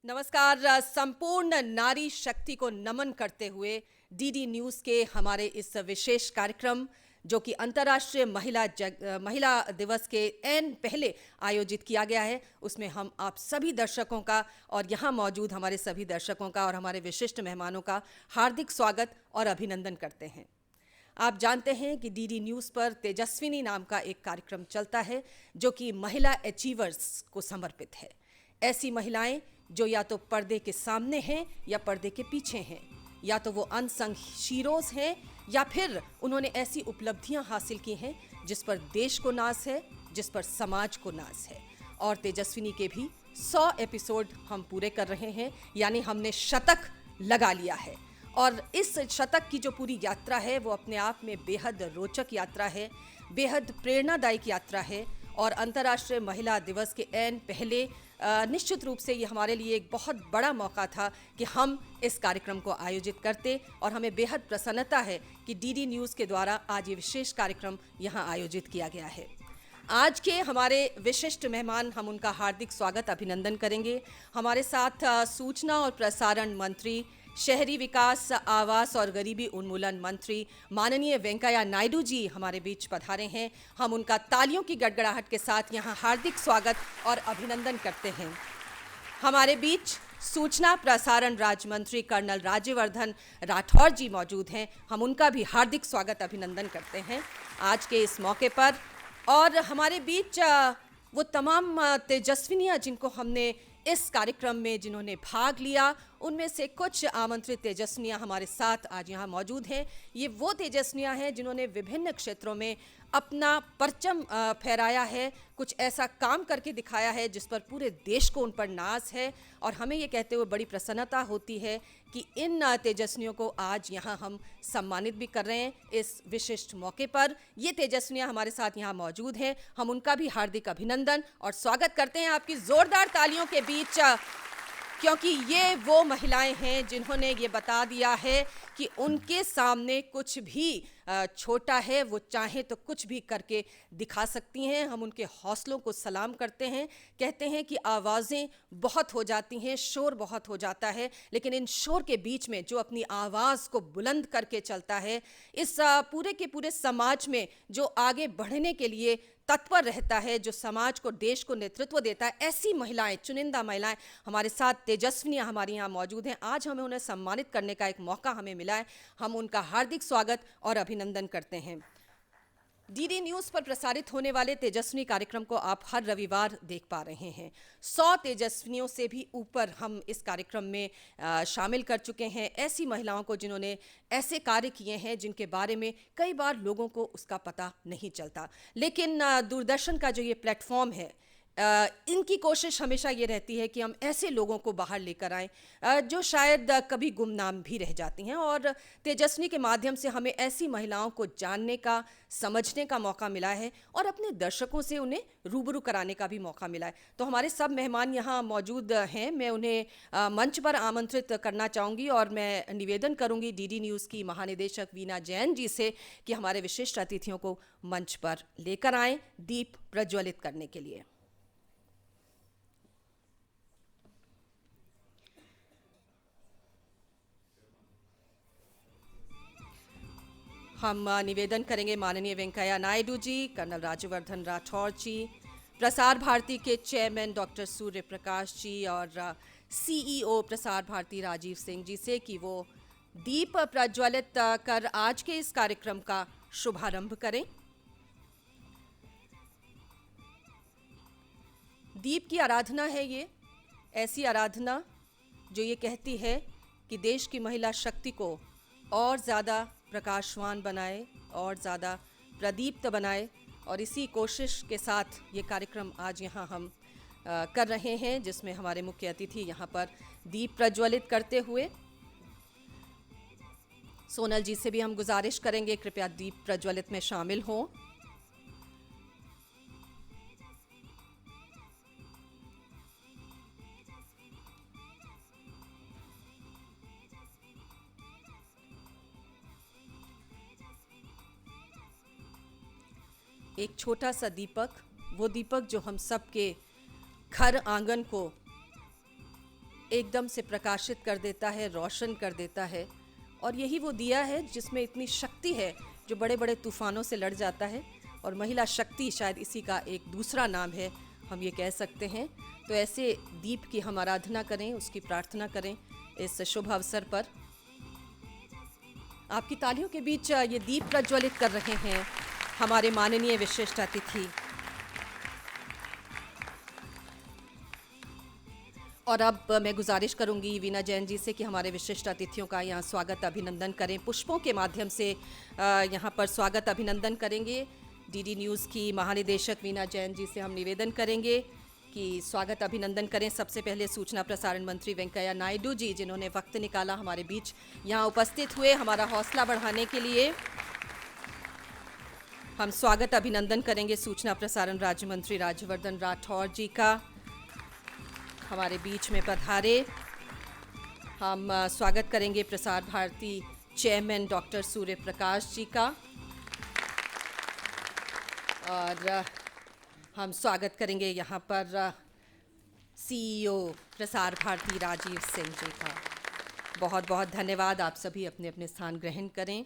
नमस्कार। संपूर्ण नारी शक्ति को नमन करते हुए डीडी न्यूज़ के हमारे इस विशेष कार्यक्रम जो कि अंतर्राष्ट्रीय महिला दिवस के एन पहले आयोजित किया गया है, उसमें हम आप सभी दर्शकों का और यहाँ मौजूद हमारे सभी दर्शकों का और हमारे विशिष्ट मेहमानों का हार्दिक स्वागत और अभिनंदन करते हैं। आप जानते हैं कि डीडी न्यूज़ पर तेजस्विनी नाम का एक कार्यक्रम चलता है जो कि महिला अचीवर्स को समर्पित है। ऐसी महिलाएं जो या तो पर्दे के सामने हैं या पर्दे के पीछे हैं, या तो वो अनसंग हीरोज़ हैं या फिर उन्होंने ऐसी उपलब्धियां हासिल की हैं जिस पर देश को नाज है, जिस पर समाज को नाज है। और तेजस्विनी के भी 100 एपिसोड हम पूरे कर रहे हैं, यानी हमने शतक लगा लिया है। और इस शतक की जो पूरी यात्रा है वो अपने आप में बेहद रोचक यात्रा है, बेहद प्रेरणादायक यात्रा है। और अंतर्राष्ट्रीय महिला दिवस के एन पहले निश्चित रूप से ये हमारे लिए एक बहुत बड़ा मौका था कि हम इस कार्यक्रम को आयोजित करते, और हमें बेहद प्रसन्नता है कि डीडी न्यूज़ के द्वारा आज ये विशेष कार्यक्रम यहाँ आयोजित किया गया है। आज के हमारे विशिष्ट मेहमान, हम उनका हार्दिक स्वागत अभिनंदन करेंगे। हमारे साथ सूचना और प्रसारण मंत्री, शहरी विकास, आवास और गरीबी उन्मूलन मंत्री माननीय वेंकैया नायडू जी हमारे बीच पधारे हैं। हम उनका तालियों की गड़गड़ाहट के साथ यहाँ हार्दिक स्वागत और अभिनंदन करते हैं। हमारे बीच सूचना प्रसारण राज्य मंत्री कर्नल राज्यवर्धन राठौर जी मौजूद हैं। हम उनका भी हार्दिक स्वागत अभिनंदन करते हैं आज के इस मौके पर। और हमारे बीच वो तमाम तेजस्विनियाँ जिनको हमने इस कार्यक्रम में जिन्होंने भाग लिया, उनमें से कुछ आमंत्रित तेजस्विनियाँ हमारे साथ आज यहाँ मौजूद हैं। ये वो तेजस्विनियाँ हैं जिन्होंने विभिन्न क्षेत्रों में अपना परचम फहराया है, कुछ ऐसा काम करके दिखाया है जिस पर पूरे देश को उन पर नाज है। और हमें ये कहते हुए बड़ी प्रसन्नता होती है कि इन तेजस्विनियों को आज यहाँ हम सम्मानित भी कर रहे हैं इस विशिष्ट मौके पर। ये तेजस्विनियाँ हमारे साथ यहाँ मौजूद हैं, हम उनका भी हार्दिक अभिनंदन और स्वागत करते हैं आपकी ज़ोरदार तालियों के बीच, क्योंकि ये वो महिलाएं हैं जिन्होंने ये बता दिया है कि उनके सामने कुछ भी छोटा है, वो चाहें तो कुछ भी करके दिखा सकती हैं। हम उनके हौसलों को सलाम करते हैं। कहते हैं कि आवाज़ें बहुत हो जाती हैं, शोर बहुत हो जाता है, लेकिन इन शोर के बीच में जो अपनी आवाज़ को बुलंद करके चलता है, इस पूरे के पूरे समाज में जो आगे बढ़ने के लिए तत्पर रहता है, जो समाज को, देश को नेतृत्व देता है, ऐसी महिलाएं, चुनिंदा महिलाएं हमारे साथ तेजस्विनियाँ हमारे यहाँ मौजूद हैं। आज हमें उन्हें सम्मानित करने का एक मौका हमें मिला है। हम उनका हार्दिक स्वागत और अभिनंदन करते हैं। डीडी न्यूज़ पर प्रसारित होने वाले तेजस्विनी कार्यक्रम को आप हर रविवार देख पा रहे हैं। 100 तेजस्विनियों से भी ऊपर हम इस कार्यक्रम में शामिल कर चुके हैं, ऐसी महिलाओं को जिन्होंने ऐसे कार्य किए हैं जिनके बारे में कई बार लोगों को उसका पता नहीं चलता। लेकिन दूरदर्शन का जो ये प्लेटफॉर्म है, इनकी कोशिश हमेशा ये रहती है कि हम ऐसे लोगों को बाहर लेकर आएँ जो शायद कभी गुमनाम भी रह जाती हैं। और तेजस्विनी के माध्यम से हमें ऐसी महिलाओं को जानने का, समझने का मौका मिला है और अपने दर्शकों से उन्हें रूबरू कराने का भी मौका मिला है। तो हमारे सब मेहमान यहाँ मौजूद हैं, मैं उन्हें मंच पर आमंत्रित करना चाहूँगी और मैं निवेदन करूँगी डीडी न्यूज़ की महानिदेशक वीना जैन जी से कि हमारे विशिष्ट अतिथियों को मंच पर लेकर आएँ दीप प्रज्वलित करने के लिए। हम निवेदन करेंगे माननीय वेंकैया नायडू जी, कर्नल राज्यवर्धन राठौर जी, प्रसार भारती के चेयरमैन डॉक्टर सूर्य प्रकाश जी और सीईओ प्रसार भारती राजीव सिंह जी से कि वो दीप प्रज्वलित कर आज के इस कार्यक्रम का शुभारंभ करें। दीप की आराधना है ये, ऐसी आराधना जो ये कहती है कि देश की महिला शक्ति को और ज़्यादा प्रकाशवान बनाए और ज़्यादा प्रदीप्त बनाए। और इसी कोशिश के साथ ये कार्यक्रम आज यहाँ हम कर रहे हैं, जिसमें हमारे मुख्य अतिथि यहाँ पर दीप प्रज्वलित करते हुए, सोनल जी से भी हम गुजारिश करेंगे कृपया दीप प्रज्वलित में शामिल हों। एक छोटा सा दीपक, वो दीपक जो हम सब के घर आंगन को एकदम से प्रकाशित कर देता है, रोशन कर देता है। और यही वो दिया है जिसमें इतनी शक्ति है, जो बड़े बड़े तूफानों से लड़ जाता है। और महिला शक्ति शायद इसी का एक दूसरा नाम है, हम ये कह सकते हैं। तो ऐसे दीप की हम आराधना करें, उसकी प्रार्थना करें इस शुभ अवसर पर। आपकी तालियों के बीच ये दीप प्रज्वलित कर रहे हैं हमारे माननीय विशिष्ट अतिथि। और अब मैं गुजारिश करूंगी वीना जैन जी से कि हमारे विशिष्ट अतिथियों का यहाँ स्वागत अभिनंदन करें। पुष्पों के माध्यम से यहाँ पर स्वागत अभिनंदन करेंगे। डीडी न्यूज़ की महानिदेशक वीना जैन जी से हम निवेदन करेंगे कि स्वागत अभिनंदन करें। सबसे पहले सूचना प्रसारण मंत्री वेंकैया नायडू जी, जिन्होंने वक्त निकाला हमारे बीच यहाँ उपस्थित हुए हमारा हौसला बढ़ाने के लिए। हम स्वागत अभिनंदन करेंगे सूचना प्रसारण राज्य मंत्री राज्यवर्धन राठौर जी का, हमारे बीच में पधारे। हम स्वागत करेंगे प्रसार भारती चेयरमैन डॉक्टर सूर्य प्रकाश जी का, और हम स्वागत करेंगे यहाँ पर सीईओ प्रसार भारती राजीव सिंह जी का। बहुत बहुत धन्यवाद। आप सभी अपने अपने स्थान ग्रहण करें।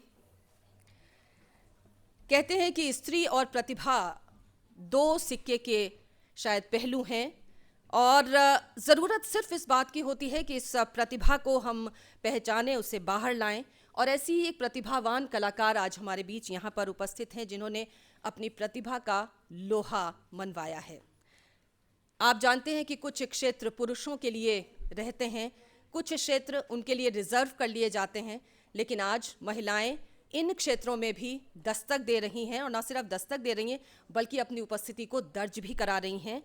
कहते हैं कि स्त्री और प्रतिभा दो सिक्के के शायद पहलू हैं, और ज़रूरत सिर्फ इस बात की होती है कि इस प्रतिभा को हम पहचानें, उसे बाहर लाएं। और ऐसी ही एक प्रतिभावान कलाकार आज हमारे बीच यहाँ पर उपस्थित हैं, जिन्होंने अपनी प्रतिभा का लोहा मनवाया है। आप जानते हैं कि कुछ क्षेत्र पुरुषों के लिए रहते हैं, कुछ क्षेत्र उनके लिए रिजर्व कर लिए जाते हैं, लेकिन आज महिलाएं इन क्षेत्रों में भी दस्तक दे रही हैं, और न सिर्फ दस्तक दे रही हैं बल्कि अपनी उपस्थिति को दर्ज भी करा रही हैं।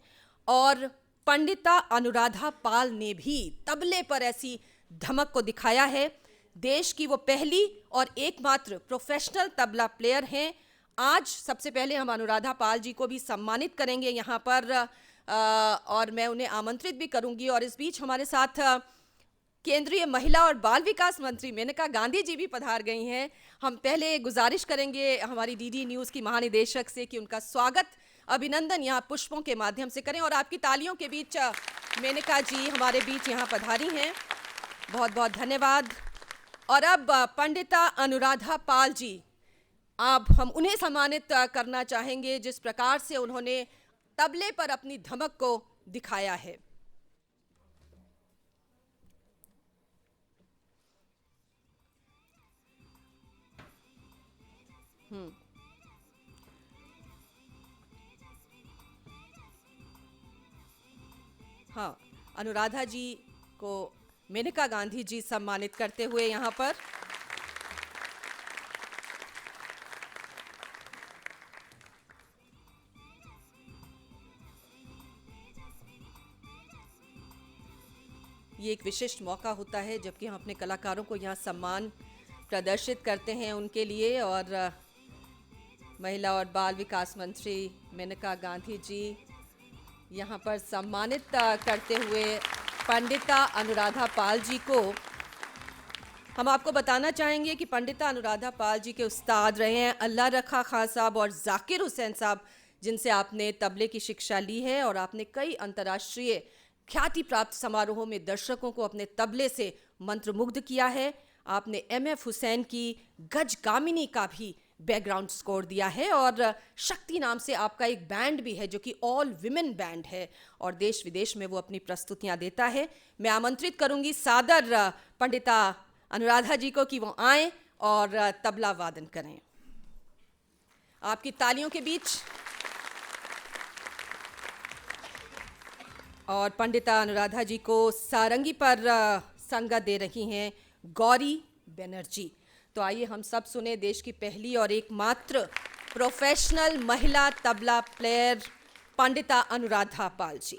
और पंडिता अनुराधा पाल ने भी तबले पर ऐसी धमक को दिखाया है। देश की वो पहली और एकमात्र प्रोफेशनल तबला प्लेयर हैं। आज सबसे पहले हम अनुराधा पाल जी को भी सम्मानित करेंगे यहाँ पर, और मैं उन्हें आमंत्रित भी करूंगी। और इस बीच हमारे साथ केंद्रीय महिला और बाल विकास मंत्री मेनका गांधी जी भी पधार गई हैं। हम पहले गुजारिश करेंगे हमारी डीडी न्यूज़ की महानिदेशक से कि उनका स्वागत अभिनंदन यहाँ पुष्पों के माध्यम से करें। और आपकी तालियों के बीच मेनका जी हमारे बीच यहाँ पधारी हैं, बहुत बहुत धन्यवाद। और अब पंडिता अनुराधा पाल जी, अब हम उन्हें सम्मानित करना चाहेंगे जिस प्रकार से उन्होंने तबले पर अपनी धमक को दिखाया है। हाँ, अनुराधा जी को मेनका गांधी जी सम्मानित करते हुए यहाँ पर। ये एक विशिष्ट मौका होता है जबकि हम अपने कलाकारों को यहाँ सम्मान प्रदर्शित करते हैं उनके लिए। और महिला और बाल विकास मंत्री मेनका गांधी जी यहाँ पर सम्मानित करते हुए पंडिता अनुराधा पाल जी को। हम आपको बताना चाहेंगे कि पंडिता अनुराधा पाल जी के उस्ताद रहे हैं अल्लाह रखा खान साहब और जाकिर हुसैन साहब, जिनसे आपने तबले की शिक्षा ली है। और आपने कई अंतर्राष्ट्रीय ख्याति प्राप्त समारोहों में दर्शकों को अपने तबले से मंत्रमुग्ध किया है। आपने एमएफ हुसैन की गज कामिनी का भी बैकग्राउंड स्कोर दिया है। और शक्ति नाम से आपका एक बैंड भी है जो कि ऑल विमेन बैंड है, और देश विदेश में वो अपनी प्रस्तुतियां देता है। मैं आमंत्रित करूंगी सादर पंडिता अनुराधा जी को कि वो आएं और तबला वादन करें। आपकी तालियों के बीच। और पंडिता अनुराधा जी को सारंगी पर संगत दे रही हैं गौरी बनर्जी। तो आइए हम सब सुने देश की पहली और एकमात्र प्रोफेशनल महिला tabla player Pandita Anuradha Pal ji.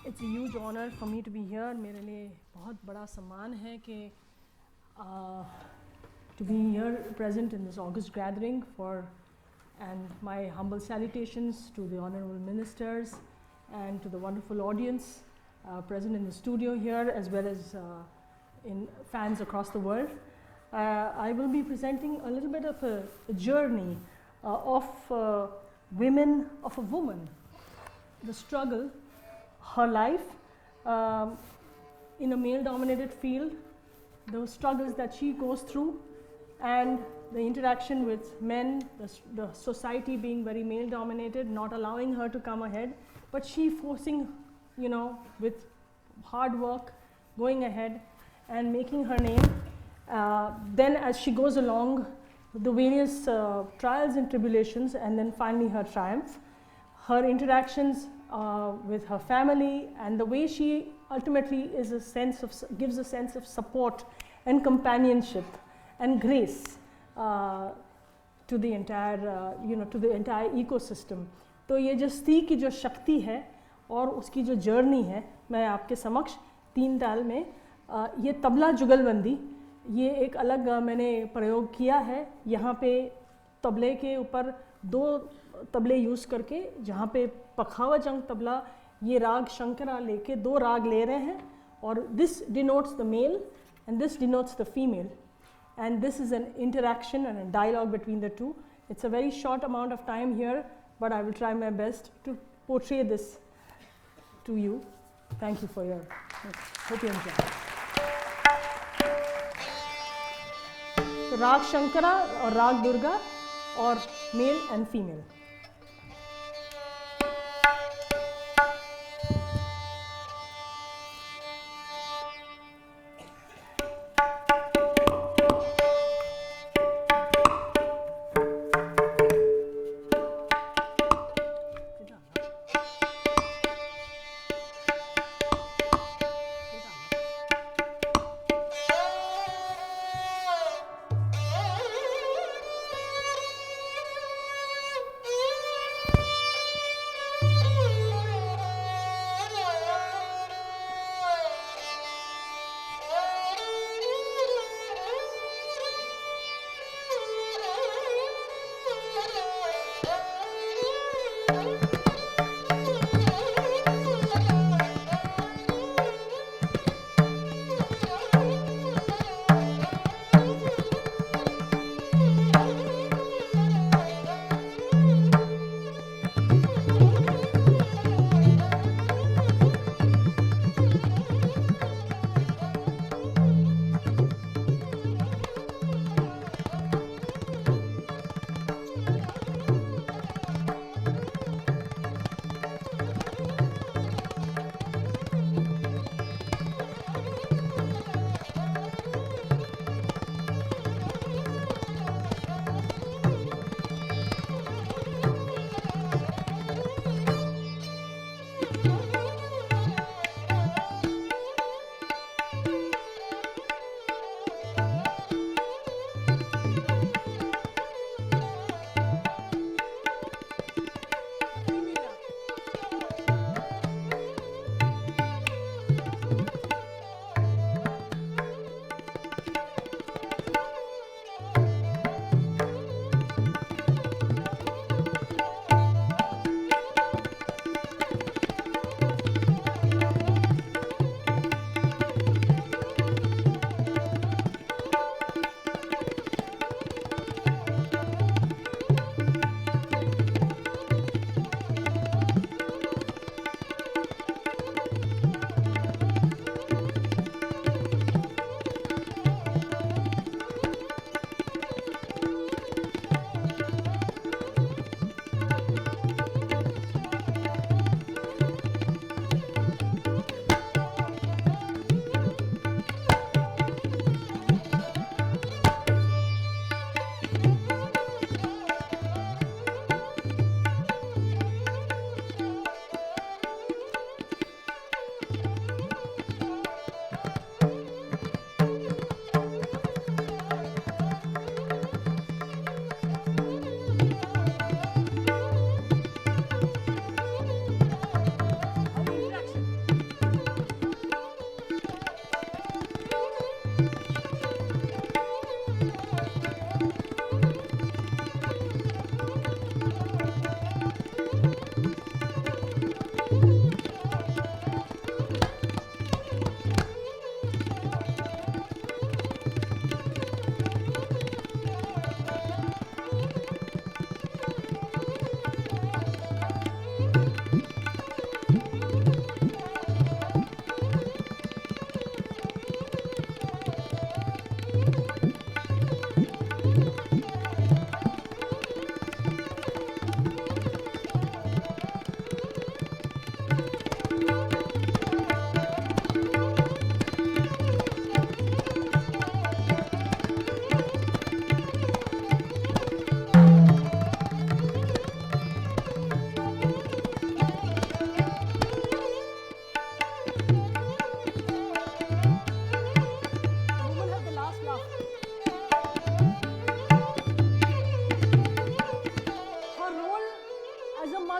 It's a huge honor for me to be here. मेरे लिए बहुत बड़ा सम्मान है कि to be here present in this August gathering and my humble salutations to the honorable ministers and to the wonderful audience present in the studio here as well as in fans across the world. I will be presenting a little bit of a journey of women, of a woman, the struggle, her life in a male-dominated field, the struggles that she goes through, and the interaction with men, the society being very male-dominated, not allowing her to come ahead, but she forcing, you know, with hard work, going ahead and making her name. Then as she goes along, the various trials and tribulations, and then finally her triumph, her interactions with her family, and the way she ultimately is gives a sense of support and companionship and grace to the entire to the entire ecosystem. तो ये जो स्त्री की जो शक्ति है और उसकी जो जर्नी है, मैं आपके समक्ष 3 ताल में ये तबला जुगलबंदी, ये एक अलग मैंने प्रयोग किया है। यहाँ पे तबले के ऊपर 2 तबले यूज़ करके, जहाँ पे पखावज अंग तबला ये राग शंकरा लेके 2 राग ले रहे हैं, और this denotes the male and this denotes the female, and this is an interaction and a dialogue between the two. It's a very short amount of time here, but I will try my best to portray this to you. Thank you for your hope you enjoy. तो राग शंकरा और राग दुर्गा और male and female.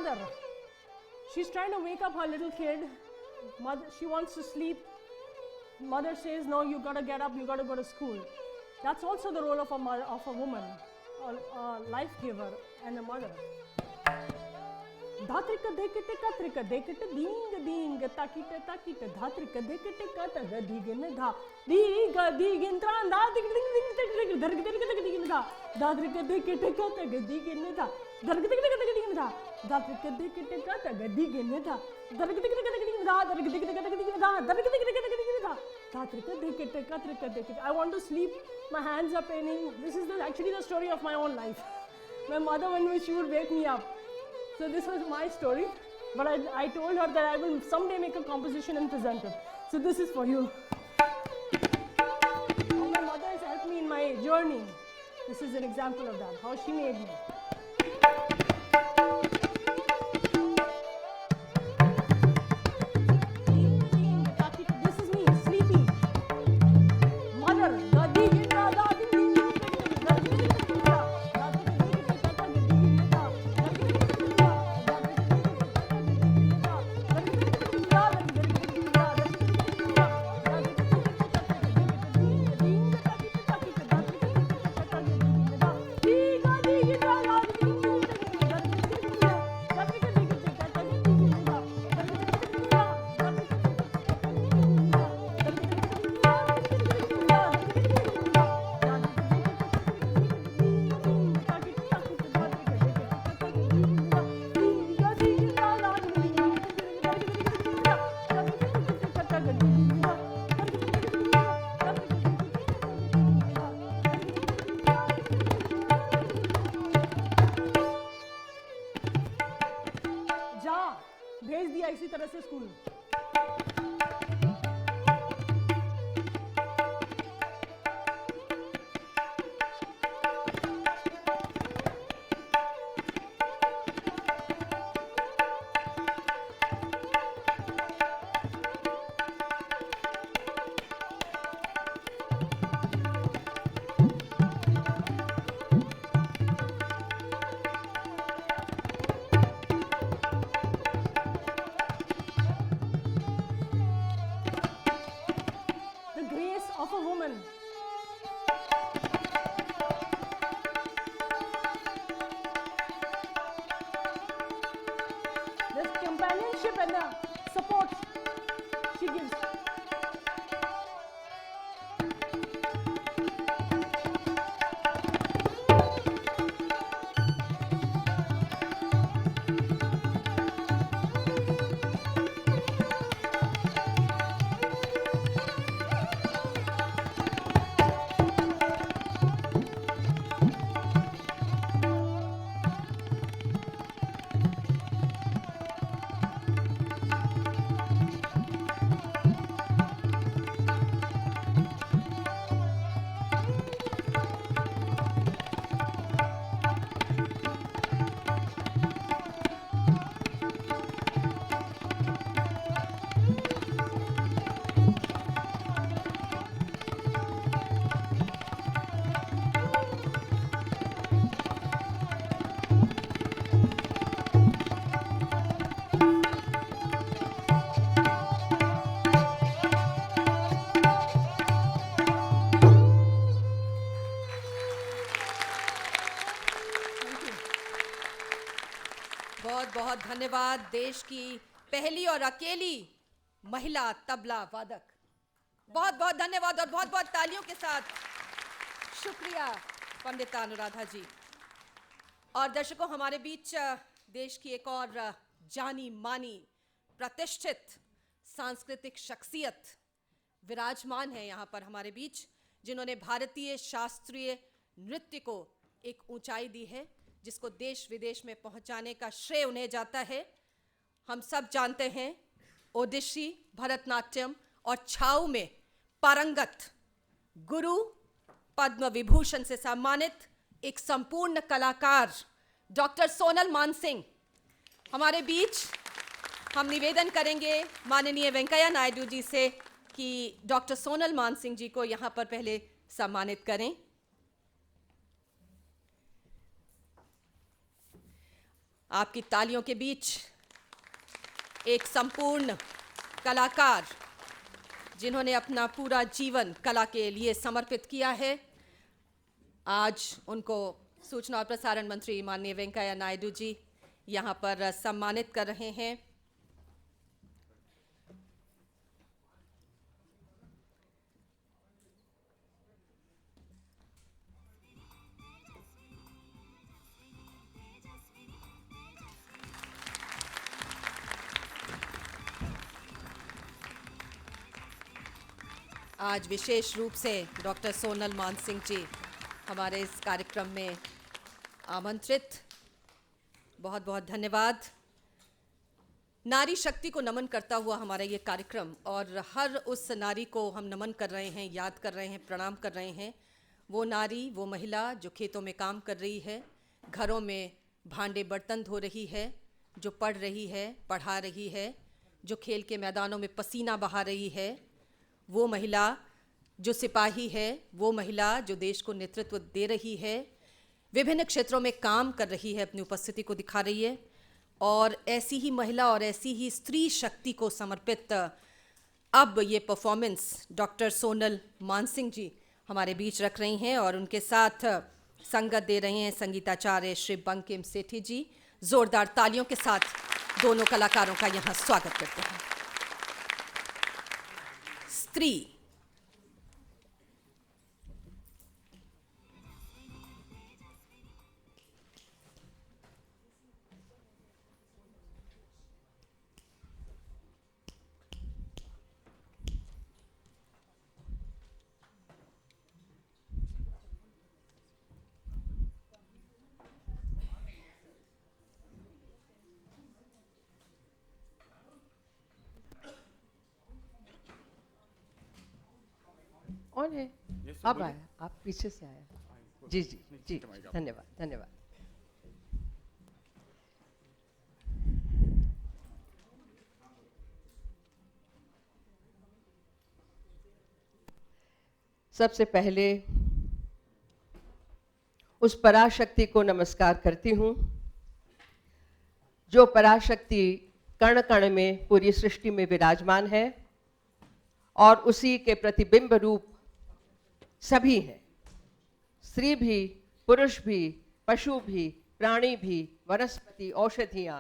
mother. She's trying to wake up her little kid. Mother, she wants to sleep. Mother says, no, you gotta get up, you gotta go to school. That's also the role of a mother, of a woman, a life giver and a mother. Dhatrika dekite katrika dekite ding ding takita takita dhatrika dekite kataga digin dha diga digin tran da dig ding ding dig darg dig dig digin dha dhatrika dekite kataga digin dha darg dig dig digin dha dhatrika dekite kataga digin dha darg dig dig digin dha darg dig dig digin dha darg dig dig digin dha dhatrika dekite katrika dekite. I want to sleep, my hands are paining. This is actually the story of my own life. My mother, when she would wake me up. So this was my story, but I told her that I will someday make a composition and present it. So this is for you. How my mother has helped me in my journey. This is an example of that, how she made me. This is me, sleepy. Mother, भेज दिया इसी तरह से school. Of a woman. There's companionship and the support she gives. बहुत बहुत धन्यवाद देश की पहली और अकेली महिला तबला वादक. बहुत बहुत धन्यवाद और बहुत बहुत तालियों के साथ शुक्रिया पंडिता अनुराधा जी. और दर्शकों, हमारे बीच देश की एक और जानी मानी प्रतिष्ठित सांस्कृतिक शख्सियत विराजमान है यहाँ पर हमारे बीच, जिन्होंने भारतीय शास्त्रीय नृत्य को एक ऊंचाई दी है जिसको देश विदेश में पहुंचाने का श्रेय उन्हें जाता है. हम सब जानते हैं ओडिसी, भरतनाट्यम और छाऊ में पारंगत गुरु, पद्म विभूषण से सम्मानित एक संपूर्ण कलाकार डॉक्टर सोनल मानसिंह हमारे बीच. हम निवेदन करेंगे माननीय वेंकैया नायडू जी से कि डॉक्टर सोनल मानसिंह जी को यहाँ पर पहले सम्मानित करें. आपकी तालियों के बीच एक संपूर्ण कलाकार जिन्होंने अपना पूरा जीवन कला के लिए समर्पित किया है, आज उनको सूचना और प्रसारण मंत्री माननीय वेंकैया नायडू जी यहाँ पर सम्मानित कर रहे हैं। आज विशेष रूप से डॉक्टर सोनल मानसिंह जी हमारे इस कार्यक्रम में आमंत्रित, बहुत बहुत धन्यवाद। नारी शक्ति को नमन करता हुआ हमारा ये कार्यक्रम, और हर उस नारी को हम नमन कर रहे हैं, याद कर रहे हैं, प्रणाम कर रहे हैं। वो नारी, वो महिला जो खेतों में काम कर रही है, घरों में भांडे बर्तन धो रही है, जो पढ़ रही है, पढ़ा रही है, जो खेल के मैदानों में पसीना बहा रही है, वो महिला जो सिपाही है, वो महिला जो देश को नेतृत्व दे रही है, विभिन्न क्षेत्रों में काम कर रही है, अपनी उपस्थिति को दिखा रही है। और ऐसी ही महिला और ऐसी ही स्त्री शक्ति को समर्पित अब ये परफॉर्मेंस डॉक्टर सोनल मानसिंह जी हमारे बीच रख रही हैं, और उनके साथ संगत दे रहे हैं संगीताचार्य श्री बंकिम सेठी जी। जोरदार तालियों के साथ दोनों कलाकारों का यहाँ स्वागत करते हैं। स्त्री कौन है? अब आया, आप पीछे से आया। जी जी जी, धन्यवाद धन्यवाद। सबसे पहले उस पराशक्ति को नमस्कार करती हूँ जो पराशक्ति कण कण में पूरी सृष्टि में विराजमान है, और उसी के प्रतिबिंब रूप सभी हैं। स्त्री भी, पुरुष भी, पशु भी, प्राणी भी, वनस्पति, औषधियाँ,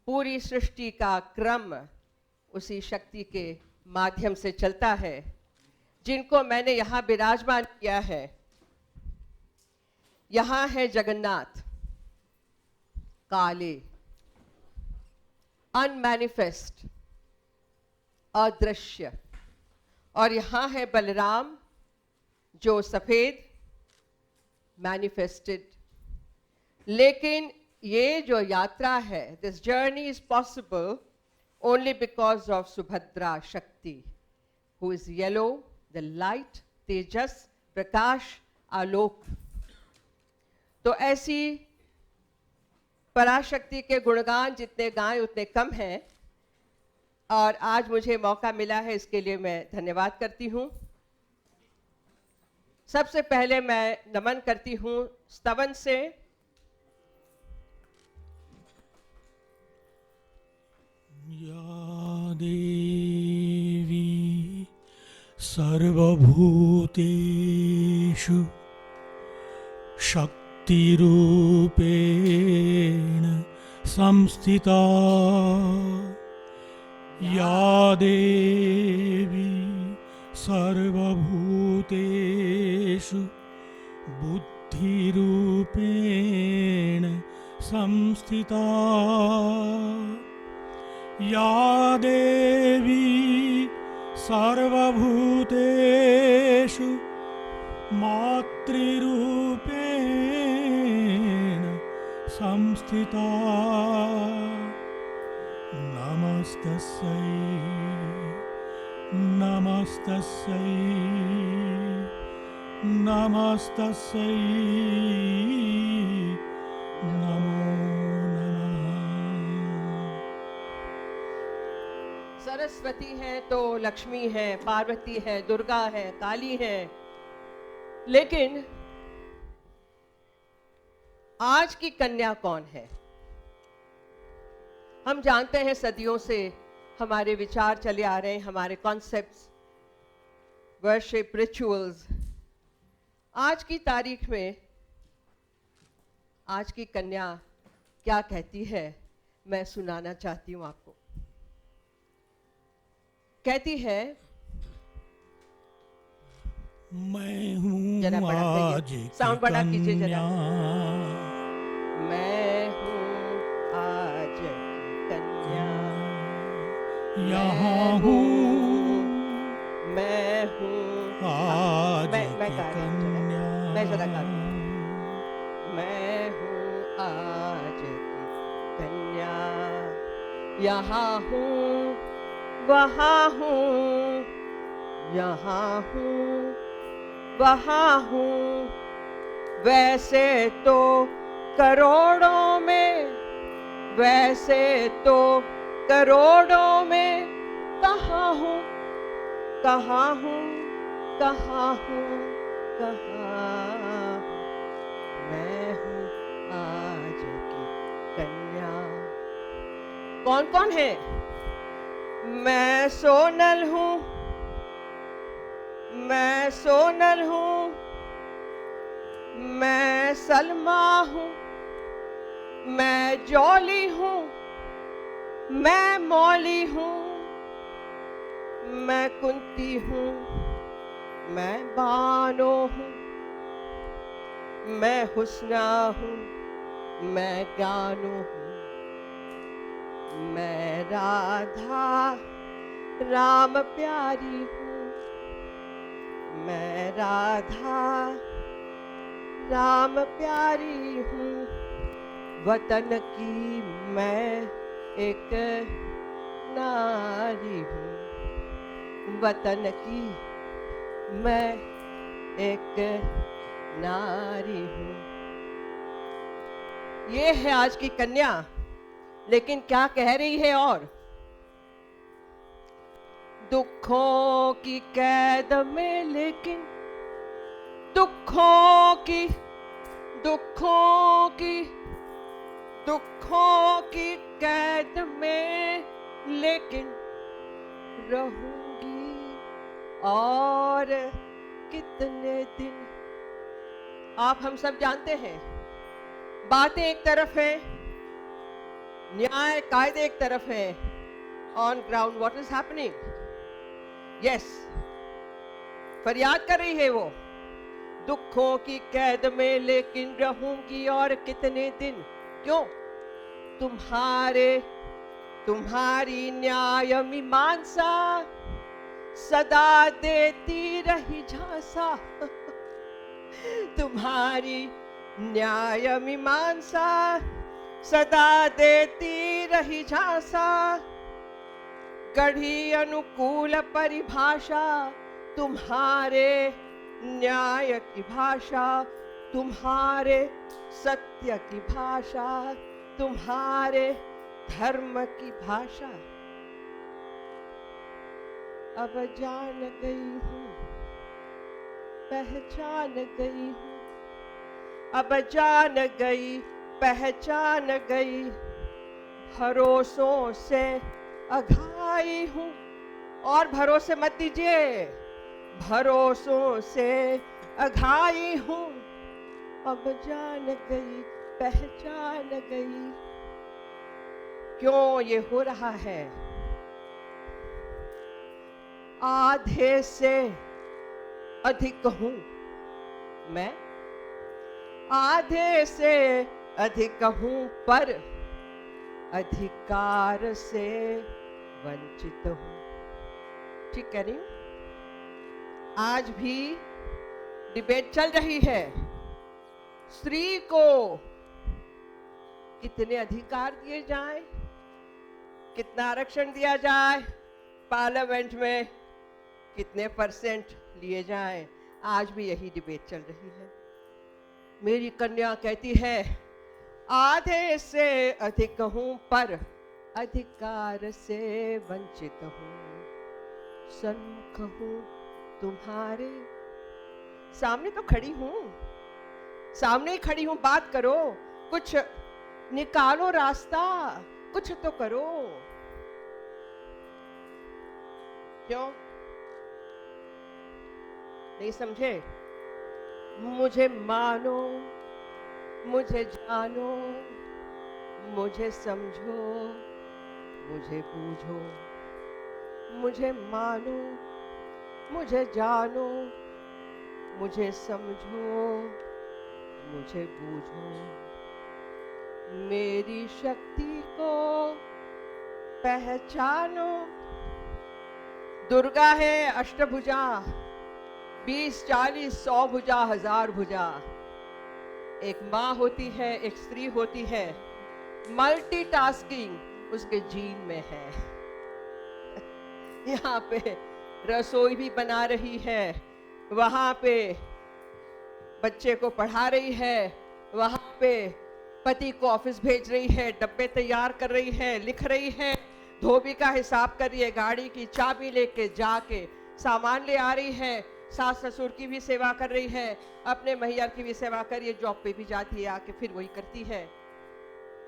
पूरी सृष्टि का क्रम उसी शक्ति के माध्यम से चलता है, जिनको मैंने यहाँ विराजमान किया है। यहाँ है जगन्नाथ, काले, अनमैनिफेस्ट, अदृश्य, और यहाँ है बलराम जो सफेद, मैनिफेस्टेड। लेकिन ये जो यात्रा है, this journey is possible only because of Subhadra Shakti, who is yellow, the light, tejas, prakash, alok. तो ऐसी पराशक्ति के गुणगान जितने गाएं उतने कम हैं, और आज मुझे मौका मिला है, इसके लिए मैं धन्यवाद करती हूँ। सबसे पहले मैं नमन करती हूँ स्तवन से। या देवी सर्वभूतेषु शक्तिरूपेण संस्थिता, या देवी सर्वभूतेषु बुद्धिरूपेण संस्थिता, या देवी सर्वभूतेषु मातृरूपेण संस्थिता, नमस्तस्यै नमस्तस्यै नमस्तस्यै नमो नमः। सरस्वती है तो लक्ष्मी है, पार्वती है, दुर्गा है, काली है, लेकिन आज की कन्या कौन है? हम जानते हैं सदियों से हमारे विचार चले आ रहे हैं, हमारे कॉन्सेप्ट्स, वर्शिप, रिचुअल्स। आज की तारीख में आज की कन्या क्या कहती है, मैं सुनाना चाहती हूं आपको। कहती है, मैं हूँ जरा बड़ा कहिए, आज की साउंड बड़ा कीजिए जरा। कन्या, मैं हूँ आज की कन्या, यहाँ हूँ मैं हूँ आज मैं की गा रही हूँ जरा, कन्या, मैं जरा गाती हूँ। मैं हूँ आज की कन्या, यहाँ हूँ वहाँ हूँ, यहाँ हूँ वहाँ हूँ, वैसे तो करोड़ों में, वैसे तो करोड़ों में, कहाँ हूँ कहाँ हूँ कहाँ हूँ कहाँ हूँ, मैं हूँ आज की कन्या। कौन कौन है? मैं सोनल हूँ, मैं सोनल हूँ, मैं सलमा हूँ, मैं जॉली हूँ, मैं मौली हूँ, मैं कुंती हूँ, मैं बानो हूँ, मैं हुस्ना हूँ, मैं ज्ञानो हूँ, मैं राधा राम प्यारी हूँ, मैं राधा राम प्यारी हूँ, वतन की मैं एक नारी हूँ, वतन की मैं एक नारी हूँ। ये है आज की कन्या, लेकिन क्या कह रही है? और दुखों की कैद में, लेकिन दुखों की दुखों की दुखों की कैद में, लेकिन रहूंगी और कितने दिन। आप हम सब जानते हैं, बातें एक तरफ है, न्याय कायदे एक तरफ है, on ground what is happening? Yes, फरियाद कर रही है वो, दुखों की कैद में लेकिन रहूंगी और कितने दिन। क्यों? तुम्हारी न्याय मीमांसा सदा देती रही झांसा। तुम्हारी न्याय मीमांसा सदा देती रही झांसा, गढ़ी अनुकूल परिभाषा तुम्हारे न्याय की भाषा, तुम्हारे सत्य की भाषा, तुम्हारे धर्म की भाषा। अब जान गई हूँ, पहचान गई हूँ, अब जान गई पहचान गई, भरोसों से अघाई हूँ। और भरोसे मत दीजिए, भरोसों से अघाई हूँ, अब जान गई पहचान गई। क्यों ये हो रहा है? आधे से अधिक हूँ मैं, आधे से अधिक हूँ, पर अधिकार से वंचित हूँ। ठीक कह रही हूँ? आज भी डिबेट चल रही है, स्त्री को कितने अधिकार दिए जाएं, कितना आरक्षण दिया जाए, पार्लियामेंट में कितने परसेंट लिए जाएं। आज भी यही डिबेट चल रही है। मेरी कन्या कहती है, आधे से अधिक हूं पर अधिकार से वंचित हूं, सन्मुख हूं तुम्हारे, सामने तो खड़ी हूं, सामने ही खड़ी हूं, बात करो, कुछ निकालो रास्ता, कुछ तो करो। क्यों नहीं समझे? मुझे मानो, मुझे जानो, मुझे समझो, मुझे बूझो। मुझे मानो, मुझे जानो, मुझे समझो, मुझे बूझो। मेरी शक्ति को पहचानो। दुर्गा है अष्टभुजा, 20, 40, 100 भुजा, 1000 भुजा। एक माँ होती है, एक स्त्री होती है। मल्टीटास्किंग उसके जीन में है। यहाँ पे रसोई भी बना रही है, वहां पे बच्चे को पढ़ा रही है, वहां पे पति को ऑफिस भेज रही है, डब्बे तैयार कर रही है, लिख रही है, धोबी का हिसाब कर रही है, गाड़ी की चाबी लेके जाके सामान ले आ रही है, सास ससुर की भी सेवा कर रही है, अपने मैहर की भी सेवा कर रही है, जॉब पे भी जाती है, आके फिर वही करती है।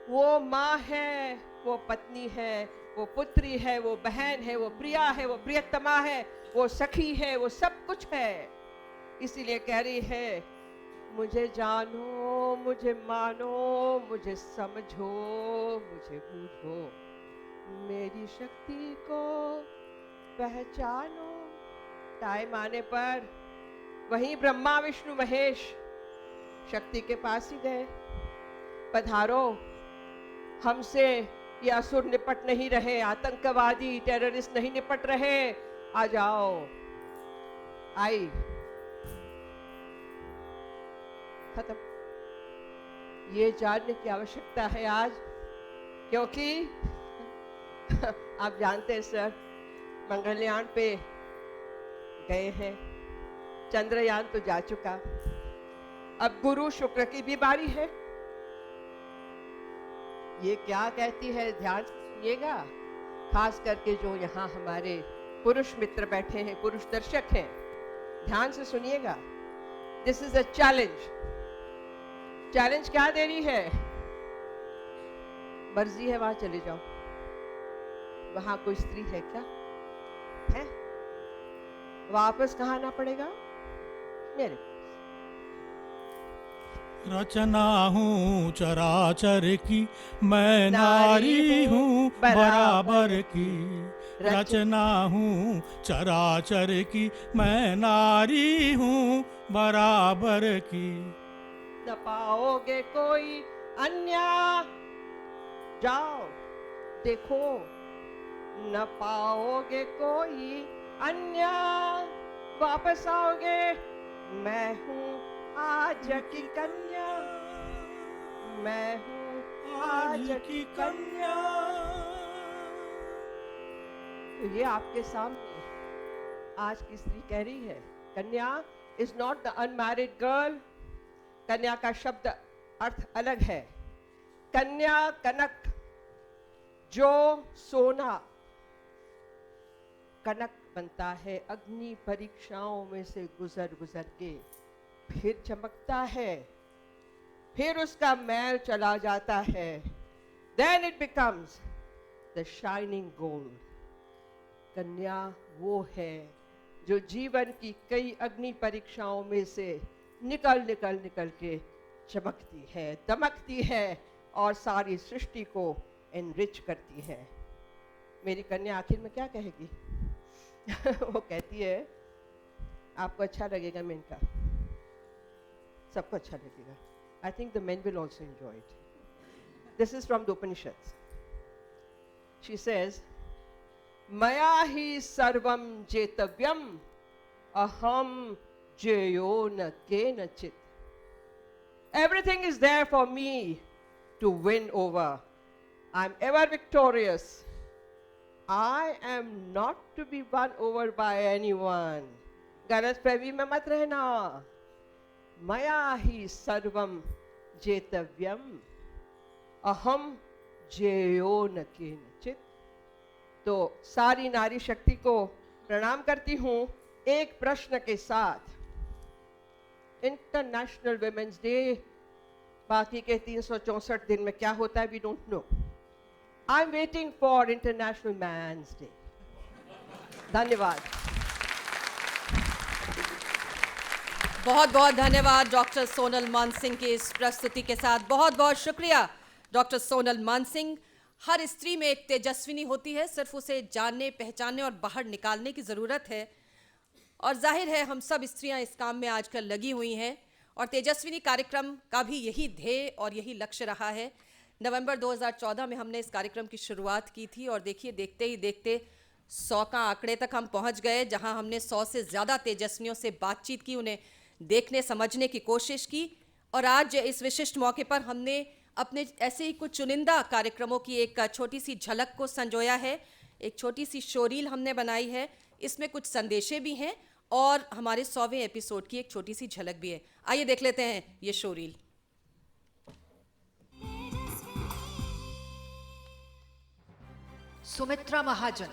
वो माँ है, वो पत्नी है, वो पुत्री है, वो बहन है, वो प्रिया है, वो प्रियतमा है, वो सखी है, वो सब कुछ है। इसीलिए कह रही है, मुझे जानो, मुझे मानो, मुझे समझो, मुझे बूझो। मेरी शक्ति को पहचानो। टाइम आने पर वहीं ब्रह्मा विष्णु महेश शक्ति के पास ही गए। पधारो, हमसे ये असुर निपट नहीं रहे, आतंकवादी टेररिस्ट नहीं निपट रहे, आ जाओ। आई, खत्म। ये जानने की आवश्यकता है आज, क्योंकि आप जानते हैं सर, मंगलयान पे गए हैं, चंद्रयान तो जा चुका, अब गुरु शुक्र की भी बारी है। ये क्या कहती है, ध्यान से सुनिएगा, खास करके जो यहाँ हमारे पुरुष मित्र बैठे हैं, पुरुष दर्शक हैं, ध्यान से सुनिएगा। This is a challenge. Challenge क्या दे रही है? मर्जी है वहां चले जाओ, वहां कोई स्त्री है क्या? है? वापस कहाँ आना पड़ेगा? मेरे रचना हूँ चराचर की, मैं नारी हूँ बराबर की। रचना हूँ चराचर की, मैं नारी हूँ बराबर की। न पाओगे कोई अन्य, जाओ देखो, न पाओगे कोई अन्य, वापस आओगे, मैं हूँ आज की कन्या, मैं हूँ आज की कन्या। तो ये आपके सामने आज की स्त्री कह रही है, कन्या is not the unmarried girl. कन्या का शब्द अर्थ अलग है। कन्या, कनक, जो सोना कनक बनता है, अग्नि परीक्षाओं में से गुजर गुजर के फिर चमकता है, फिर उसका मैल चला जाता है, then it becomes the shining gold। कन्या वो है जो जीवन की कई अग्नि परीक्षाओं में से निकल निकल निकल के चमकती है, दमकती है और सारी सृष्टि को एनरिच करती है। मेरी कन्या आखिर में क्या कहेगी? वो कहती है, आपको अच्छा लगेगा मेन का, सबको अच्छा लगेगा। I think the men will also enjoy it. This is from the Upanishads. She says, Maya hi sarvam jetavyam aham jeyo na kenachit. Everything is there for me to win over. I'm ever victorious. I am not to be won over by anyone. गलत फहमी में मत रहना। मया ही सर्वम जेतव्यम अहम जेयो न केनचित। तो सारी नारी शक्ति को प्रणाम करती हूँ एक प्रश्न के साथ। इंटरनेशनल वुमेन्स डे, बाकी के 364 दिन में क्या होता है we don't know, I'm waiting for International Man's Day. धन्यवाद. बहुत बहुत धन्यवाद डॉक्टर सोनल मानसिंह की इस प्रस्तुति के साथ. बहुत बहुत शुक्रिया डॉक्टर सोनल मानसिंह. हर स्त्री में एक तेजस्विनी होती है, सिर्फ उसे जानने, पहचानने और बाहर निकालने की ज़रूरत है. और जाहिर है हम सब स्त्रियां इस काम में आजकल लगी हुई हैं और तेजस्विनी कार्यक्रम का भी यही ध्येय और यही लक्ष्य रहा है. नवंबर 2014 में हमने इस कार्यक्रम की शुरुआत की थी और देखिए देखते ही देखते 100 का आंकड़े तक हम पहुंच गए, जहां हमने 100 से ज़्यादा तेजस्विनियों से बातचीत की, उन्हें देखने समझने की कोशिश की. और आज इस विशिष्ट मौके पर हमने अपने ऐसे ही कुछ चुनिंदा कार्यक्रमों की एक छोटी सी झलक को संजोया है. एक छोटी सी शोरील हमने बनाई है, इसमें कुछ संदेशे भी हैं और हमारे 100वें एपिसोड की एक छोटी सी झलक भी है. आइए देख लेते हैं ये शोरील. सुमित्रा महाजन,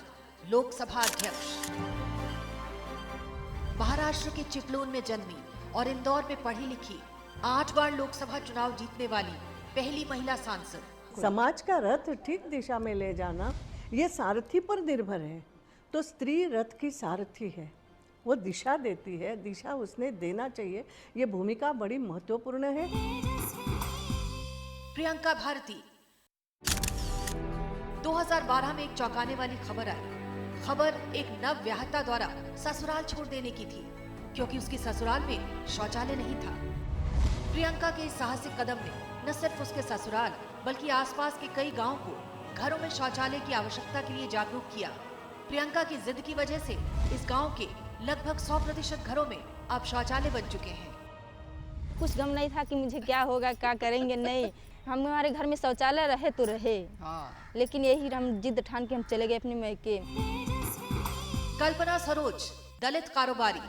लोकसभा अध्यक्ष, महाराष्ट्र के चिपलून में जन्मी और इंदौर में पढ़ी लिखी, 8 बार लोकसभा चुनाव जीतने वाली पहली महिला सांसद. समाज का रथ ठीक दिशा में ले जाना ये सारथी पर निर्भर है. तो स्त्री रथ की सारथी है, वो दिशा देती है, दिशा उसने देना चाहिए. ये भूमिका बड़ी महत्वपूर्ण है. प्रियंका भारती, 2012 में एक चौंकाने वाली खबर आई. खबर एक नवविवाहिता द्वारा ससुराल छोड़ देने की थी क्योंकि उसकी ससुराल में शौचालय नहीं था. प्रियंका के इस साहसिक कदम ने न सिर्फ उसके ससुराल बल्कि आसपास के कई गांवों को घरों में शौचालय की आवश्यकता के लिए जागरूक किया. प्रियंका की जिद की वजह से इस गांव के लगभग 100% घरों में अब शौचालय बन चुके हैं. कुछ गम नहीं था कि मुझे क्या होगा, क्या करेंगे. नहीं, हमारे घर में शौचालय रहे तो रहे. लेकिन यही हम जिद ठान के हम चले गए अपने मैके. कल्पना सरोज, दलित कारोबारी,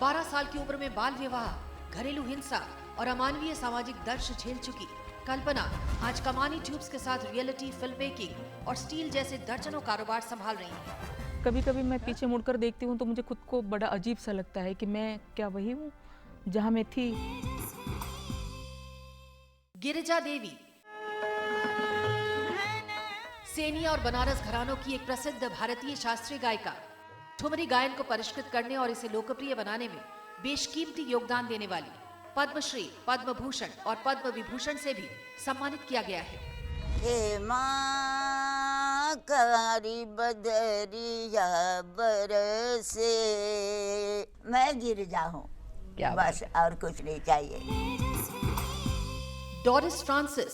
12 साल की उम्र में बाल विवाह, घरेलू हिंसा और अमानवीय सामाजिक दर्श झेल चुकी कल्पना आज कमानी ट्यूब्स के साथ रियलिटी, फिल्म मेकिंग और स्टील जैसे दर्जनों कारोबार संभाल रही हैं. कभी कभी मैं पीछे मुड़कर देखती हूँ तो मुझे खुद को बड़ा अजीब सा लगता है कि मैं क्या वही हूँ जहाँ मैं थी. गिरिजा देवी, सेनिया और बनारस घरानों की एक प्रसिद्ध भारतीय शास्त्रीय गायिका, ठुमरी गायन को परिष्कृत करने और इसे लोकप्रिय बनाने में बेशकीमती योगदान देने वाली, पद्मश्री, पद्म भूषण और पद्म विभूषण से भी सम्मानित किया गया है. हे माँ कारी बदरिया बरसे, मैं गिरिजा हूँ, बस और कुछ नहीं चाहिए. डोरिस फ्रांसिस,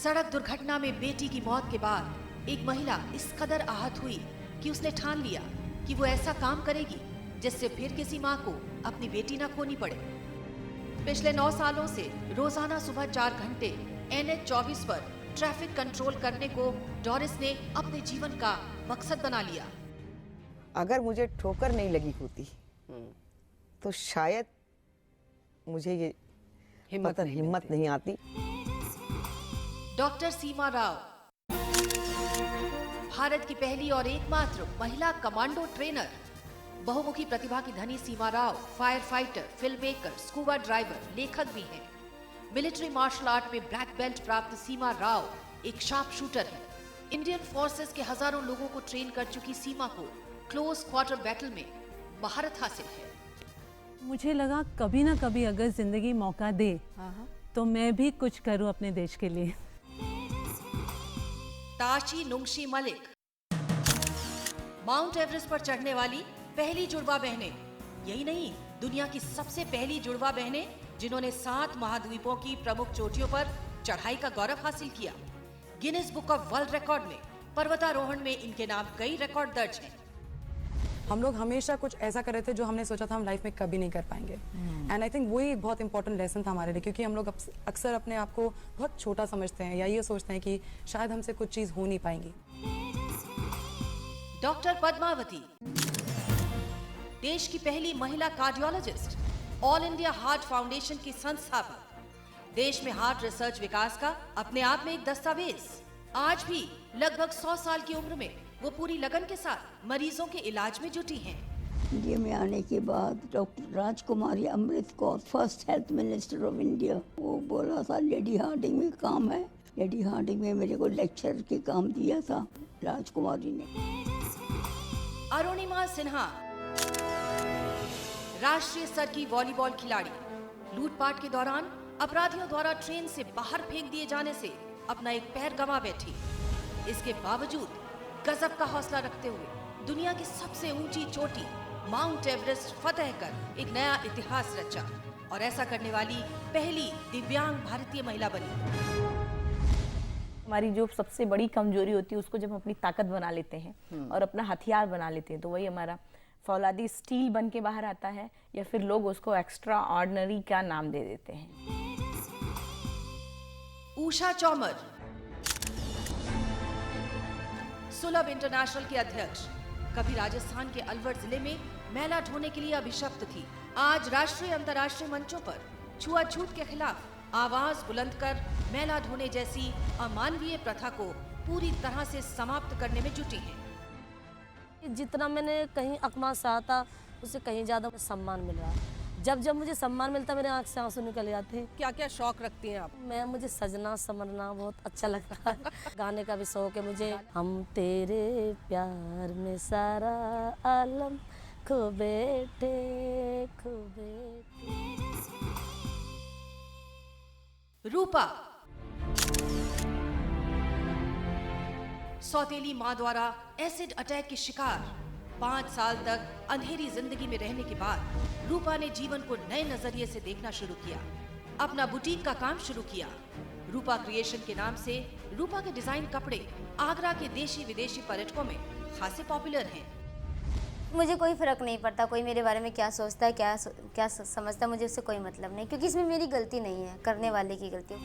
सड़क दुर्घटना में बेटी की मौत के बाद एक महिला इस कदर आहत हुई कि उसने ठान लिया कि वो ऐसा काम करेगी जिससे फिर किसी माँ को अपनी बेटी न खोनी पड़े. पिछले 9 सालों से रोजाना सुबह 4 घंटे NH 24 पर ट्रैफिक कंट्रोल करने को डोरिस ने अपने जीवन का मकसद बना लिया. अगर मुझे ठोकर नहीं लगी होती तो शायद मुझे ये हिम्मत नहीं आती. डॉक्टर सीमा राव, भारत की पहली और एकमात्र महिला कमांडो ट्रेनर. बहुमुखी प्रतिभा की धनी Seema Rao fire fighter, film maker, scuba driver, लेखक भी हैं. मिलिट्री मार्शल आर्ट में ब्लैक बेल्ट प्राप्त सीमा राव एक शार्प शूटर है. इंडियन फोर्सेस के हजारों लोगों को ट्रेन कर चुकी सीमा को क्लोज क्वार्टर बैटल में महारत हासिल है. मुझे लगा कभी ना कभी अगर जिंदगी मौका दे तो मैं भी कुछ करूं अपने देश के लिए. ताशी नुंगशी मलिक, माउंट एवरेस्ट पर चढ़ने वाली पहली जुड़वा बहनें. यही नहीं, दुनिया की सबसे पहली जुड़वा बहनें जिन्होंने 7 महाद्वीपों की प्रमुख चोटियों पर चढ़ाई का गौरव हासिल किया. Guinness book of world record में पर्वतारोहण में इनके नाम कई रिकॉर्ड दर्ज हैं. हम लोग हमेशा कुछ ऐसा कर रहे थे जो हमने सोचा था हम लाइफ में कभी नहीं कर पाएंगे. एंड आई थिंक वही एक बहुत इंपॉर्टेंट लेसन था हमारे लिए, क्योंकि हम लोग अक्सर अपने आप को बहुत छोटा समझते हैं या ये सोचते हैं कि शायद हमसे कुछ चीज़ हो नहीं पाएंगी. डॉक्टर पद्मावती, देश की पहली महिला cardiologist, all India heart foundation की संस्थापक. देश में हार्ट रिसर्च विकास का अपने आप में एक दस्तावेज. आज भी लगभग 100 साल की उम्र में वो पूरी लगन के साथ मरीजों के इलाज में जुटी हैं. इंडिया में आने के बाद doctor Rajkumari Amrit Kaur, first health minister of India, वो बोला था लेडी हार्डिंग में काम है। लेडी हार्डिंग में मेरे को लेक्चर के काम दिया था राजकुमारी ने। अरुणिमा सिन्हा राष्ट्रीय स्तर की वॉलीबॉल खिलाड़ी, लूटपाट के दौरान अपराधियों द्वारा ट्रेन से बाहर फेंक दिए जाने से अपना एक पैर गंवा बैठी। इसके बावजूद गजब का हौसला रखते हुए दुनिया की सबसे ऊंची चोटी माउंट एवरेस्ट फतह कर एक नया इतिहास रचा और ऐसा करने वाली पहली दिव्यांग भारतीय महिला बनी। हमारी जो सबसे बड़ी कमजोरी होती है उसको जब हम अपनी ताकत बना लेते हैं और अपना हथियार बना लेते हैं, तो वही हमारा फौलादी स्टील बन के बाहर आता है, या फिर लोग उसको एक्स्ट्रा ऑर्डिनरी का नाम दे देते हैं। उषा चौमर सुलभ इंटरनेशनल के अध्यक्ष, कभी राजस्थान के अलवर जिले में मैला ढोने के लिए अभिशप्त थी। आज राष्ट्रीय अंतर्राष्ट्रीय मंचों पर छुआछूत के खिलाफ आवाज बुलंद कर मैला ढोने जैसी अमानवीय प्रथा को पूरी तरह से समाप्त करने में जुटी हैं। जितना मैंने कहीं अकमा सहा था उससे कहीं ज़्यादा सम्मान मिल रहा है। जब जब मुझे सम्मान मिलता मेरे आँख से आंसू निकल जाते हैं। क्या क्या शौक रखती हैं आप? मुझे सजना समरना बहुत अच्छा लगता है। गाने का भी शौक है मुझे। हम तेरे प्यार में सारा आलम खो बैठे खो बैठे। रूपा सौतेली मां द्वारा एसिड अटैक की शिकार, 5 साल तक अंधेरी जिंदगी में रहने के बाद रूपा ने जीवन को नए नजरिए से देखना शुरू किया। अपना बुटीक का काम शुरू किया। रूपा क्रिएशन के नाम से रूपा के डिजाइन कपड़े आगरा के देशी विदेशी पर्यटकों में खासे पॉपुलर हैं। मुझे कोई फर्क नहीं पड़ता कोई मेरे बारे में क्या सोचता है, क्या समझता है, मुझे उससे कोई मतलब नहीं, क्योंकि इसमें मेरी गलती नहीं है, करने वाले की गलती है।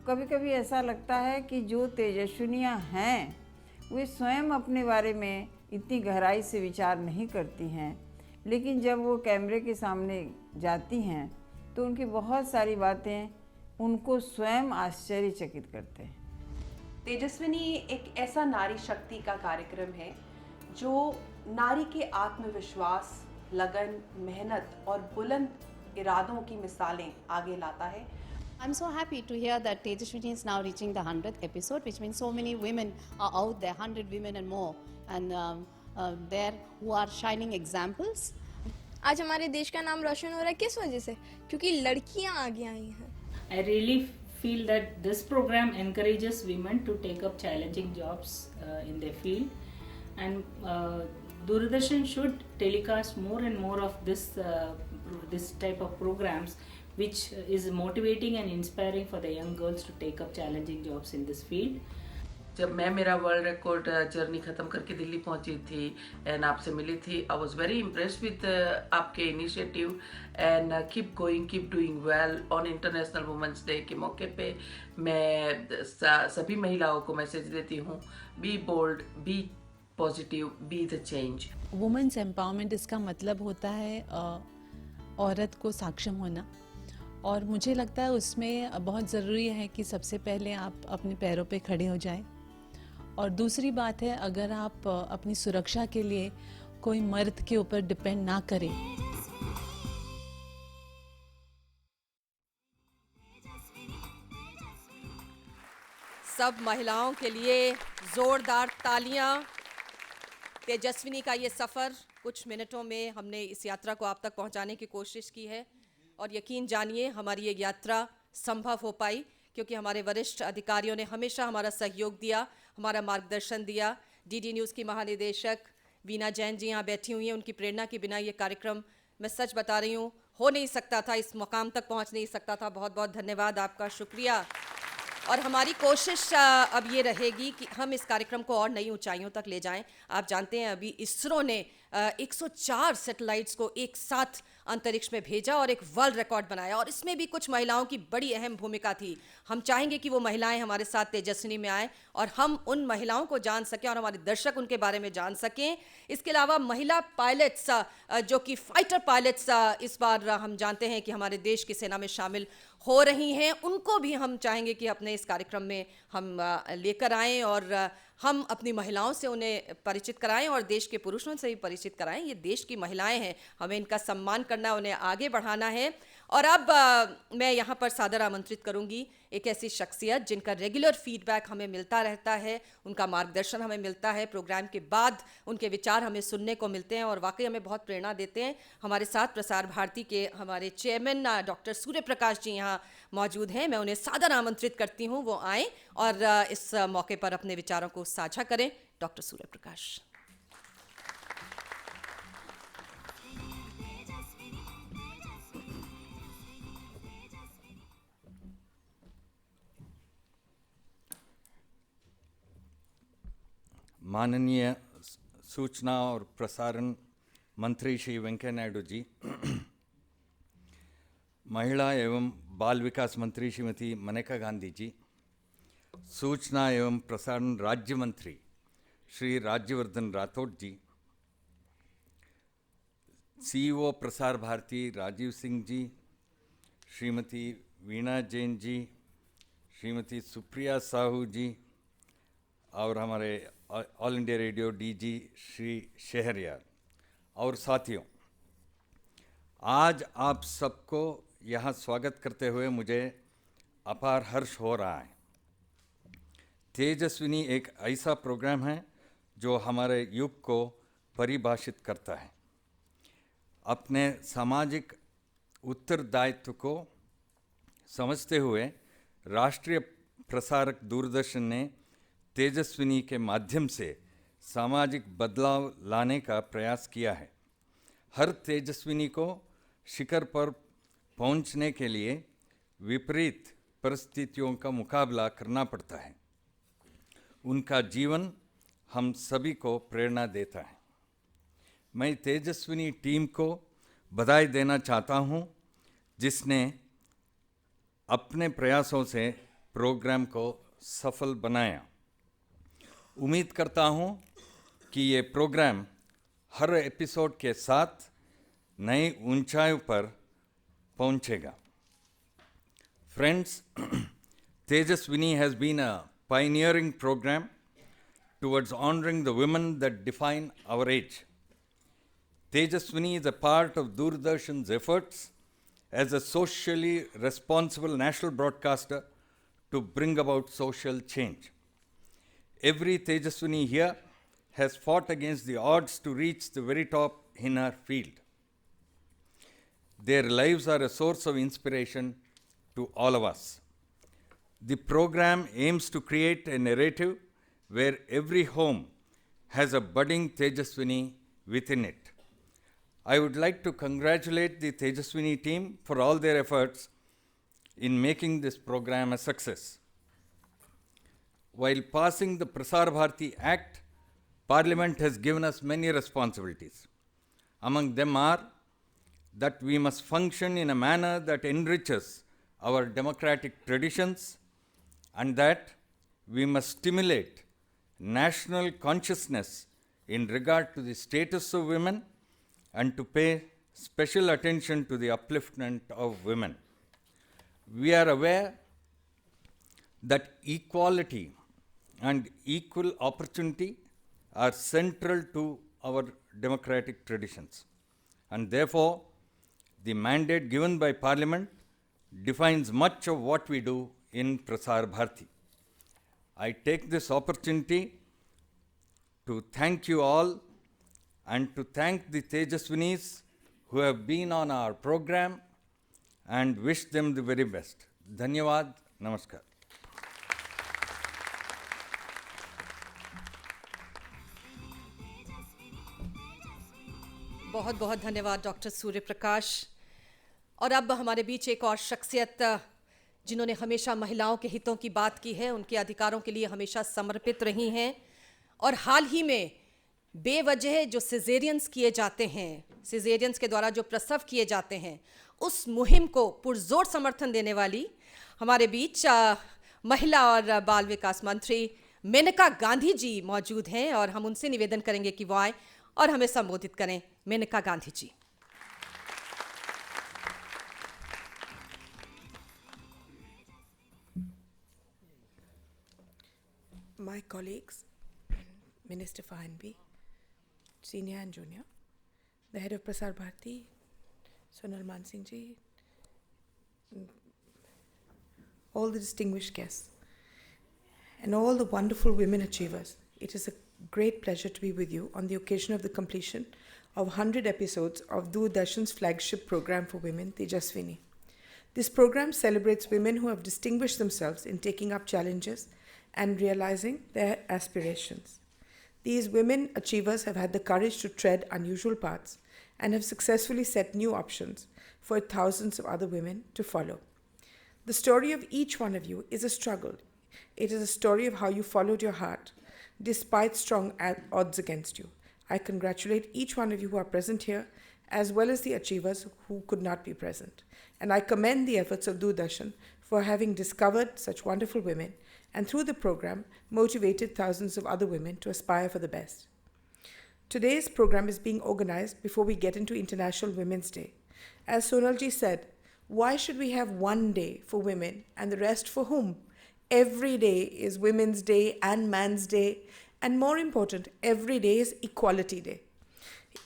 कभी कभी ऐसा लगता है कि जो तेजस्विनियाँ हैं वे स्वयं अपने बारे में इतनी गहराई से विचार नहीं करती हैं, लेकिन जब वो कैमरे के सामने जाती हैं तो उनकी बहुत सारी बातें उनको स्वयं आश्चर्यचकित करते हैं। तेजस्विनी एक ऐसा नारी शक्ति का कार्यक्रम है जो नारी के आत्मविश्वास, लगन, मेहनत और बुलंद इरादों की मिसालें आगे लाता है। I'm so happy to hear that Tejaswini is now reaching the 100th episode, which means so many women are out there, 100 women and more, and there who are shining examples. आज हमारे देश का नाम रोशन हो रहा है किस वजह से? क्योंकि लड़कियां आगे आई हैं। I really feel that this program encourages women to take up challenging jobs in their field, and Doordarshan should telecast more and more of this type of programs, which is motivating and inspiring for the young girls to take up challenging jobs in this field. जब मैं मेरा world record journey ख़त्म करके दिल्ली पहुंची थी and आपसे मिली थी, I was very impressed with आपके initiative and keep going, keep doing well. On international women's day के मौके पे मैं सभी महिलाओं को मैसेज देती हूँ, be bold, be positive, be the change. Women's empowerment, इसका मतलब होता है औरत को सक्षम होना, और मुझे लगता है उसमें बहुत ज़रूरी है कि सबसे पहले आप अपने पैरों पे खड़े हो जाएं, और दूसरी बात है अगर आप अपनी सुरक्षा के लिए कोई मर्द के ऊपर डिपेंड ना करें। सब महिलाओं के लिए जोरदार तालियां। तेजस्विनी का ये सफ़र कुछ मिनटों में हमने इस यात्रा को आप तक पहुंचाने की कोशिश की है, और यकीन जानिए हमारी ये यात्रा संभव हो पाई क्योंकि हमारे वरिष्ठ अधिकारियों ने हमेशा हमारा सहयोग दिया, हमारा मार्गदर्शन दिया। डीडी न्यूज़ की महानिदेशक वीना जैन जी यहाँ बैठी हुई हैं, उनकी प्रेरणा के बिना ये कार्यक्रम, मैं सच बता रही हूँ, हो नहीं सकता था, इस मुकाम तक पहुँच नहीं सकता था। बहुत बहुत धन्यवाद आपका, शुक्रिया। और हमारी कोशिश अब ये रहेगी कि हम इस कार्यक्रम को और नई ऊंचाइयों तक ले जाएं। आप जानते हैं अभी इसरो ने 104 सैटेलाइट्स को एक साथ अंतरिक्ष में भेजा और एक वर्ल्ड रिकॉर्ड बनाया, और इसमें भी कुछ महिलाओं की बड़ी अहम भूमिका थी। हम चाहेंगे कि वो महिलाएं हमारे साथ तेजस्विनी में आएँ और हम उन महिलाओं को जान सकें और हमारे दर्शक उनके बारे में जान सकें। इसके अलावा महिला पायलट्स जो कि फाइटर पायलट्स इस बार हम जानते हैं कि हमारे देश की सेना में शामिल हो रही हैं, उनको भी हम चाहेंगे कि अपने इस कार्यक्रम में हम लेकर आएं और हम अपनी महिलाओं से उन्हें परिचित कराएं और देश के पुरुषों से भी परिचित कराएं। ये देश की महिलाएं हैं, हमें इनका सम्मान करना, उन्हें आगे बढ़ाना है। और अब मैं यहाँ पर सादर आमंत्रित करूँगी एक ऐसी शख्सियत जिनका रेगुलर फीडबैक हमें मिलता रहता है, उनका मार्गदर्शन हमें मिलता है, प्रोग्राम के बाद उनके विचार हमें सुनने को मिलते हैं और वाकई हमें बहुत प्रेरणा देते हैं। हमारे साथ प्रसार भारती के हमारे चेयरमैन डॉक्टर सूर्य प्रकाश जी यहाँ मौजूद हैं। मैं उन्हें सादर आमंत्रित करती हूँ वो आएँ और इस मौके पर अपने विचारों को साझा करें। डॉक्टर सूर्य प्रकाश। माननीय सूचना और प्रसारण मंत्री श्री वेंकैया नायडू जी, महिला एवं बाल विकास मंत्री श्रीमती मनेका गांधी जी, सूचना एवं प्रसारण राज्य मंत्री श्री राज्यवर्धन राठौड़ जी, सीईओ प्रसार भारती राजीव सिंह जी, श्रीमती वीणा जैन जी, श्रीमती सुप्रिया साहू जी और हमारे all India radio DG Shri Shahryar और साथियों, आज आप सबको यहाँ स्वागत करते हुए मुझे अपार हर्ष हो रहा है। तेजस्विनी एक ऐसा प्रोग्राम है जो हमारे युग को परिभाषित करता है। अपने सामाजिक उत्तरदायित्व को समझते हुए राष्ट्रीय प्रसारक दूरदर्शन ने तेजस्विनी के माध्यम से सामाजिक बदलाव लाने का प्रयास किया है। हर तेजस्विनी को शिखर पर पहुंचने के लिए विपरीत परिस्थितियों का मुकाबला करना पड़ता है। उनका जीवन हम सभी को प्रेरणा देता है। मैं तेजस्विनी टीम को बधाई देना चाहता हूं, जिसने अपने प्रयासों से प्रोग्राम को सफल बनाया। उम्मीद करता हूं कि ये प्रोग्राम हर एपिसोड के साथ नई ऊंचाइयों पर पहुंचेगा। Friends, Tejaswini has been a pioneering program towards honoring the women that define our age. Tejaswini is a part of Doordarshan's efforts as a socially responsible national broadcaster to bring about social change. Every Tejaswini here has fought against the odds to reach the very top in her field. Their lives are a source of inspiration to all of us. The program aims to create a narrative where every home has a budding Tejaswini within it. I would like to congratulate the Tejaswini team for all their efforts in making this program a success. While passing the Prasar Bharati Act, Parliament has given us many responsibilities. Among them are that we must function in a manner that enriches our democratic traditions, and that we must stimulate national consciousness in regard to the status of women and to pay special attention to the upliftment of women. We are aware that equality and equal opportunity are central to our democratic traditions, and therefore the mandate given by Parliament defines much of what we do in Prasar Bharati. I take this opportunity to thank you all and to thank the Tejaswinis who have been on our program and wish them the very best. Dhanyavad, namaskar. बहुत बहुत धन्यवाद doctor Surya Prakash. और अब हमारे बीच एक और शख्सियत जिन्होंने हमेशा महिलाओं के हितों की बात की है, उनके अधिकारों के लिए हमेशा समर्पित रही हैं और हाल ही में बेवजह जो सिजेरियंस किए जाते हैं, सिजेरियंस के द्वारा जो प्रसव किए जाते हैं, उस मुहिम को पुरजोर समर्थन देने वाली हमारे बीच महिला और बाल विकास मंत्री मेनका गांधी जी मौजूद हैं और हम उनसे निवेदन करेंगे कि वो आए और हमें संबोधित करें। Maneka Gandhi ji. my colleagues, Minister for INB, senior and junior, the head of Prasar Bharati, Sonal Mansingh ji, all the distinguished guests, and all the wonderful women achievers. It is a great pleasure to be with you on the occasion of the completion of 100 episodes of Doordarshan's flagship program for women, Tejaswini. This program celebrates women who have distinguished themselves in taking up challenges and realizing their aspirations. These women achievers have had the courage to tread unusual paths and have successfully set new options for thousands of other women to follow. The story of each one of you is a struggle. It is a story of how you followed your heart, despite strong odds against you. I congratulate each one of you who are present here, as well as the achievers who could not be present. And I commend the efforts of Doordarshan for having discovered such wonderful women and through the program motivated thousands of other women to aspire for the best. Today's program is being organized before we get into International Women's Day. As Sonalji said, why should we have one day for women and the rest for whom? Every day is Women's Day and Man's Day, and more important, every day is Equality Day.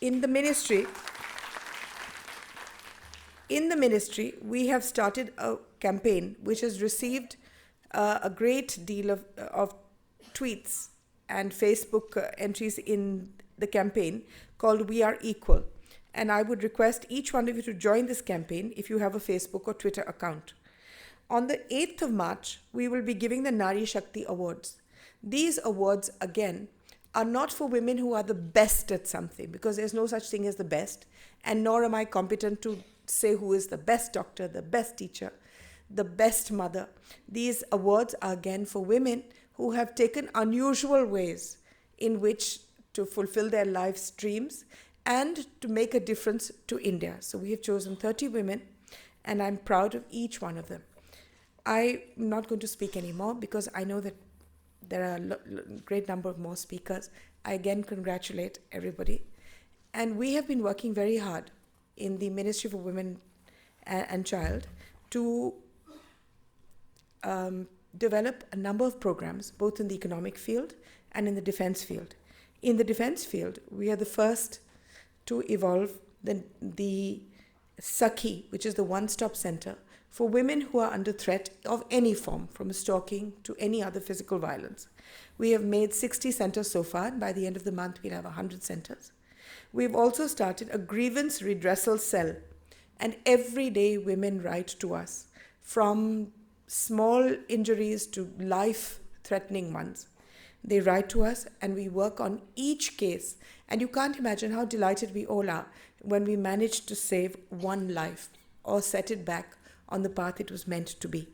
In the ministry, we have started a campaign which has received a great deal of tweets and Facebook entries in the campaign called We Are Equal. And I would request each one of you to join this campaign if you have a Facebook or Twitter account. On the 8th of March, we will be giving the Nari Shakti Awards. These awards, again, are not for women who are the best at something, because there's no such thing as the best, and nor am I competent to say who is the best doctor, the best teacher, the best mother. These awards are again for women who have taken unusual ways in which to fulfill their life's dreams and to make a difference to India. So we have chosen 30 women, and I'm proud of each one of them. I'm not going to speak anymore because I know that there are a great number of more speakers. I again congratulate everybody. And we have been working very hard in the Ministry for Women and Child to develop a number of programs, both in the economic field and in the defense field. In the defense field, we are the first to evolve the Sakhi, which is the one-stop center for women who are under threat of any form, from stalking to any other physical violence. We have made 60 centers so far, and by the end of the month we'll have 100 centers. We've also started a grievance redressal cell, and every day women write to us, from small injuries to life-threatening ones. They write to us and we work on each case, and you can't imagine how delighted we all are when we manage to save one life or set it back on the path it was meant to be.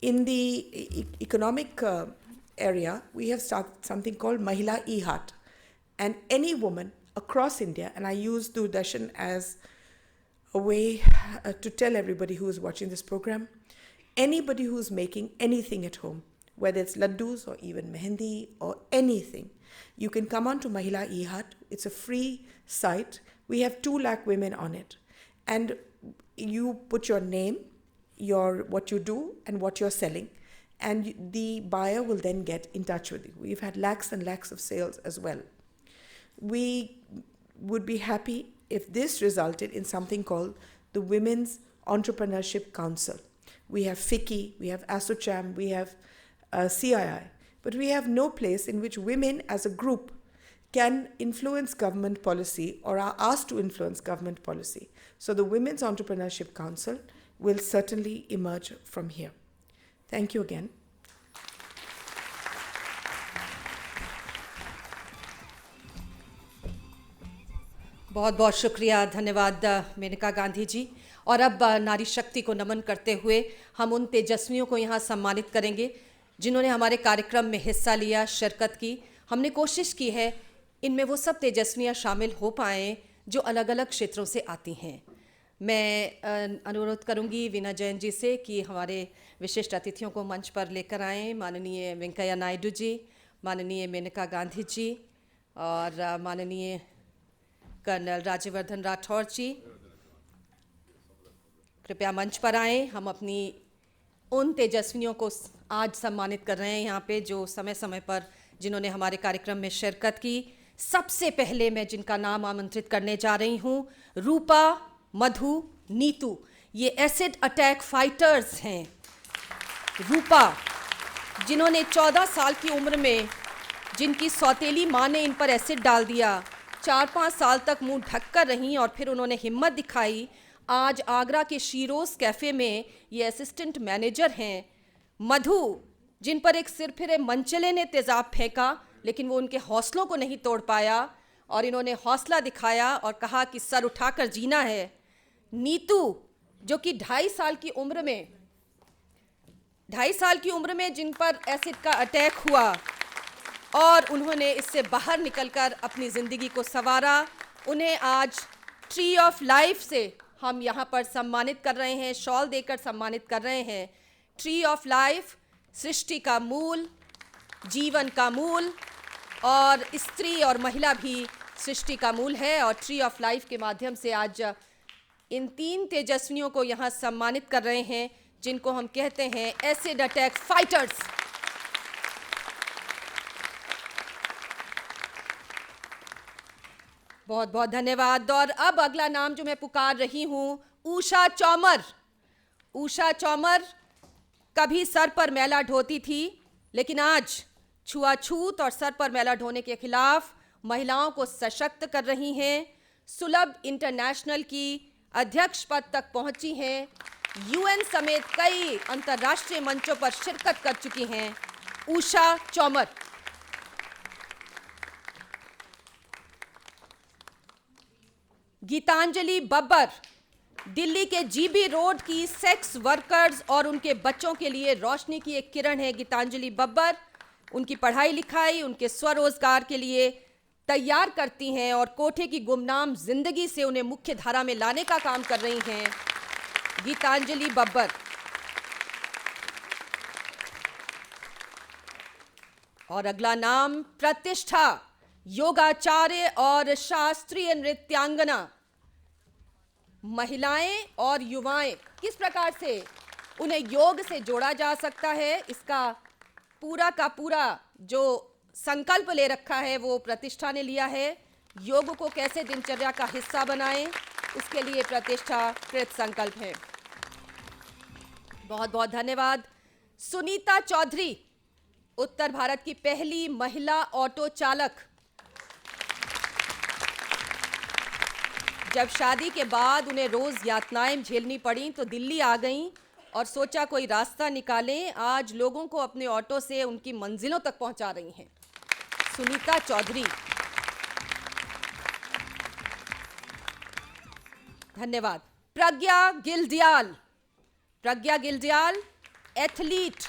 In the economic area, we have started something called Mahila E-Haat, and any woman across India, and I use Doordarshan as a way to tell everybody who is watching this program, anybody who's making anything at home, whether it's laddus or even mehendi or anything, you can come on to Mahila E-Haat. It's a free site. We have 2 lakh women on it. And you put your name, what you do, and what you're selling, and the buyer will then get in touch with you. We've had lakhs and lakhs of sales as well. We would be happy if this resulted in something called the Women's Entrepreneurship Council. We have FICCI, we have ASSOCHAM, we have CII, but we have no place in which women as a group can influence government policy or are asked to influence government policy. So the Women's Entrepreneurship Council will certainly emerge from here. Thank you again. बहुत बहुत शुक्रिया, धन्यवाद मेनका गांधी जी। और अब नारी शक्ति को नमन करते हुए हम उन तेजस्वियों को यहाँ सम्मानित करेंगे जिन्होंने हमारे कार्यक्रम में हिस्सा लिया, शिरकत की। हमने कोशिश की है इनमें वो सब तेजस्वियाँ शामिल हो पाएँ जो अलग अलग क्षेत्रों से आती हैं। मैं अनुरोध करूंगी वीना जैन जी से कि हमारे विशिष्ट अतिथियों को मंच पर लेकर आएँ। माननीय वेंकैया नायडू जी, माननीय मेनका गांधी जी और माननीय कर्नल राज्यवर्धन राठौर जी, कृपया मंच पर आएँ। हम अपनी उन तेजस्विनियों को आज सम्मानित कर रहे हैं यहाँ पे जो समय समय पर जिन्होंने हमारे कार्यक्रम में शिरकत की। सबसे पहले मैं जिनका नाम आमंत्रित करने जा रही हूँ, रूपा, मधु, नीतू। ये एसिड अटैक फाइटर्स हैं। रूपा, जिन्होंने 14 साल की उम्र में जिनकी सौतेली माँ ने इन पर एसिड डाल दिया, 4-5 साल तक मुंह ढककर रहीं और फिर उन्होंने हिम्मत दिखाई। आज आगरा के शीरोज़ कैफ़े में ये असिस्टेंट मैनेजर हैं। मधु, जिन पर एक सिरफिरे मनचले ने तेज़ाब फेंका लेकिन वो उनके हौसलों को नहीं तोड़ पाया और इन्होंने हौसला दिखाया और कहा कि सर उठाकर जीना है। नीतू, जो कि 2.5 साल की उम्र में जिन पर एसिड का अटैक हुआ और उन्होंने इससे बाहर निकलकर अपनी ज़िंदगी को संवारा, उन्हें आज ट्री ऑफ लाइफ से हम यहाँ पर सम्मानित कर रहे हैं, शॉल देकर सम्मानित कर रहे हैं। ट्री ऑफ लाइफ सृष्टि का मूल, जीवन का मूल, और स्त्री और महिला भी सृष्टि का मूल है। और ट्री ऑफ लाइफ के माध्यम से आज इन 3 तेजस्विनियों को यहाँ सम्मानित कर रहे हैं जिनको हम कहते हैं एसिड अटैक फाइटर्स। बहुत बहुत धन्यवाद। और अब अगला नाम जो मैं पुकार रही हूँ, उषा चौमर। उषा चौमर कभी सर पर मैला ढोती थी, लेकिन आज छुआछूत और सर पर मैला ढोने के खिलाफ महिलाओं को सशक्त कर रही हैं। सुलभ इंटरनेशनल की अध्यक्ष पद तक पहुंची हैं। यूएन समेत कई अंतर्राष्ट्रीय मंचों पर शिरकत कर चुकी हैं उषा चौमर। गीतांजलि बब्बर, दिल्ली के जीबी रोड की सेक्स वर्कर्स और उनके बच्चों के लिए रोशनी की एक किरण है गीतांजलि बब्बर। उनकी पढ़ाई लिखाई, उनके स्वरोजगार के लिए तैयार करती हैं और कोठे की गुमनाम जिंदगी से उन्हें मुख्य धारा में लाने का काम कर रही हैं गीतांजलि बब्बर। और अगला नाम प्रतिष्ठा, योगाचार्य और शास्त्रीय नृत्यांगना। महिलाएं और युवाएं किस प्रकार से उन्हें योग से जोड़ा जा सकता है, इसका पूरा का पूरा जो संकल्प ले रखा है वो प्रतिष्ठा ने लिया है। योग को कैसे दिनचर्या का हिस्सा बनाएं, उसके लिए प्रतिष्ठा कृत संकल्प है। बहुत बहुत धन्यवाद। सुनीता चौधरी, उत्तर भारत की पहली महिला ऑटो चालक। जब शादी के बाद उन्हें रोज यातनाएं झेलनी पड़ी तो दिल्ली आ गईं और सोचा कोई रास्ता निकालें। आज लोगों को अपने ऑटो से उनकी मंजिलों तक पहुंचा रही हैं सुनीता चौधरी। धन्यवाद। प्रज्ञा गिल्डियाल, प्रज्ञा गिल्डियाल एथलीट,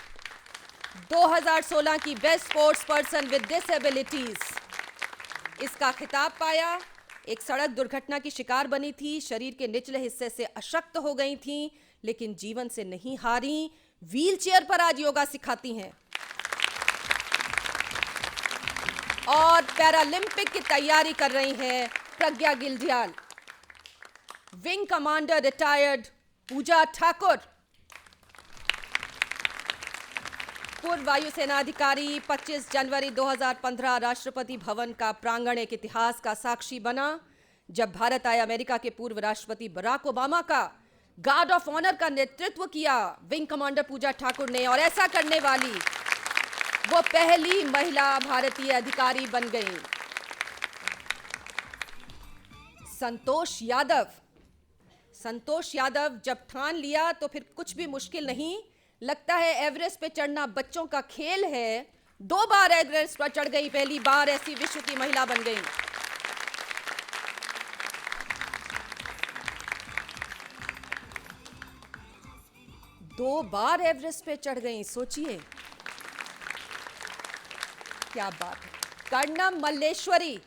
2016 की best sports person with disabilities इसका खिताब पाया। एक सड़क दुर्घटना की शिकार बनी थी, शरीर के निचले हिस्से से अशक्त हो गई थीं, लेकिन जीवन से नहीं हारी। व्हीलचेयर पर आज योगा सिखाती हैं और पैरालंपिक की तैयारी कर रही हैं प्रज्ञा गिल्डियाल। विंग कमांडर रिटायर्ड पूजा ठाकुर, पूर्व वायुसेना अधिकारी, 25 जनवरी 2015 राष्ट्रपति भवन का प्रांगण एक इतिहास का साक्षी बना जब भारत आए अमेरिका के पूर्व राष्ट्रपति बराक ओबामा का गार्ड ऑफ ऑनर का नेतृत्व किया विंग कमांडर पूजा ठाकुर ने, और ऐसा करने वाली वो पहली महिला भारतीय अधिकारी बन गई। संतोष यादव, संतोष यादव जब ठान लिया तो फिर कुछ भी मुश्किल नहीं। लगता है एवरेस्ट पे चढ़ना बच्चों का खेल है। 2 बार एवरेस्ट पर चढ़ गई, पहली बार ऐसी विश्व की महिला बन गई। दो बार एवरेस्ट पे चढ़ गई, सोचिए क्या बात है। कर्णम मल्लेश्वरी,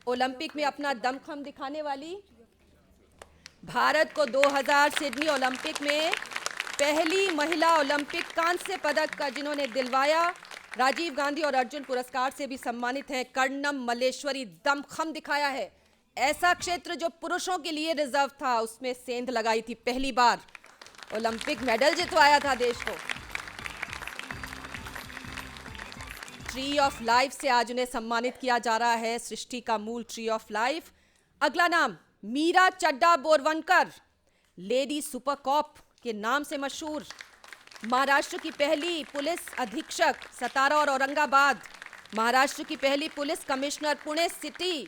ओलंपिक में अपना दमखम दिखाने वाली, भारत को 2000 सिडनी ओलंपिक में पहली महिला ओलंपिक कांस्य पदक का जिन्होंने दिलवाया, राजीव गांधी और अर्जुन पुरस्कार से भी सम्मानित है। कर्णम मल्लेश्वरी दमखम दिखाया है। ऐसा क्षेत्र जो पुरुषों के लिए रिजर्व था उसमें सेंध लगाई थी, पहली बार ओलंपिक मेडल जितवाया था देश को। ट्री ऑफ लाइफ से आज उन्हें सम्मानित किया जा रहा है, सृष्टि का मूल ट्री ऑफ लाइफ। अगला नाम मीरा चड्डा बोरवनकर, लेडी सुपर कॉप के नाम से मशहूर, महाराष्ट्र की पहली पुलिस अधीक्षक सतारा और औरंगाबाद, महाराष्ट्र की पहली पुलिस कमिश्नर पुणे सिटी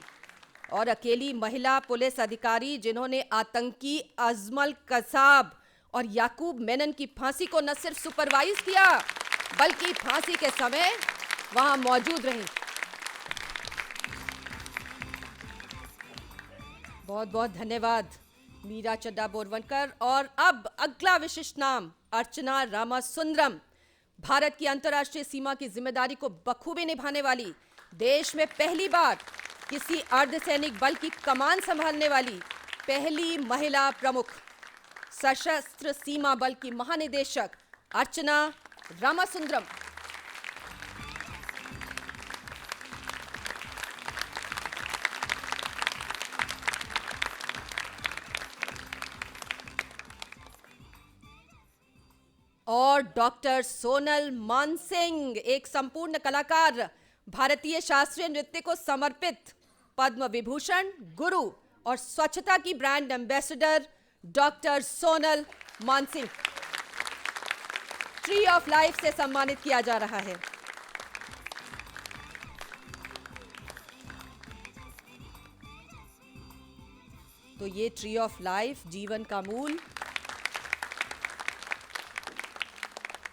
और अकेली महिला पुलिस अधिकारी जिन्होंने आतंकी अजमल कसाब और याकूब मेनन की फांसी को न सिर्फ सुपरवाइज किया बल्कि फांसी के समय वहां मौजूद रही। बहुत बहुत धन्यवाद मीरा चड्डा बोरवनकर। और अब अगला विशिष्ट नाम अर्चना रामासुंदरम, भारत की अंतर्राष्ट्रीय सीमा की जिम्मेदारी को बखूबी निभाने वाली, देश में पहली बार किसी अर्धसैनिक बल की कमान संभालने वाली पहली महिला प्रमुख, सशस्त्र सीमा बल की महानिदेशक अर्चना रामासुंदरम। और डॉक्टर सोनल मानसिंह, एक संपूर्ण कलाकार, भारतीय शास्त्रीय नृत्य को समर्पित पद्म विभूषण, गुरु और स्वच्छता की brand ambassador doctor Sonal Mansingh tree of life से सम्मानित किया जा रहा है। तो ये ट्री ऑफ लाइफ, जीवन का मूल।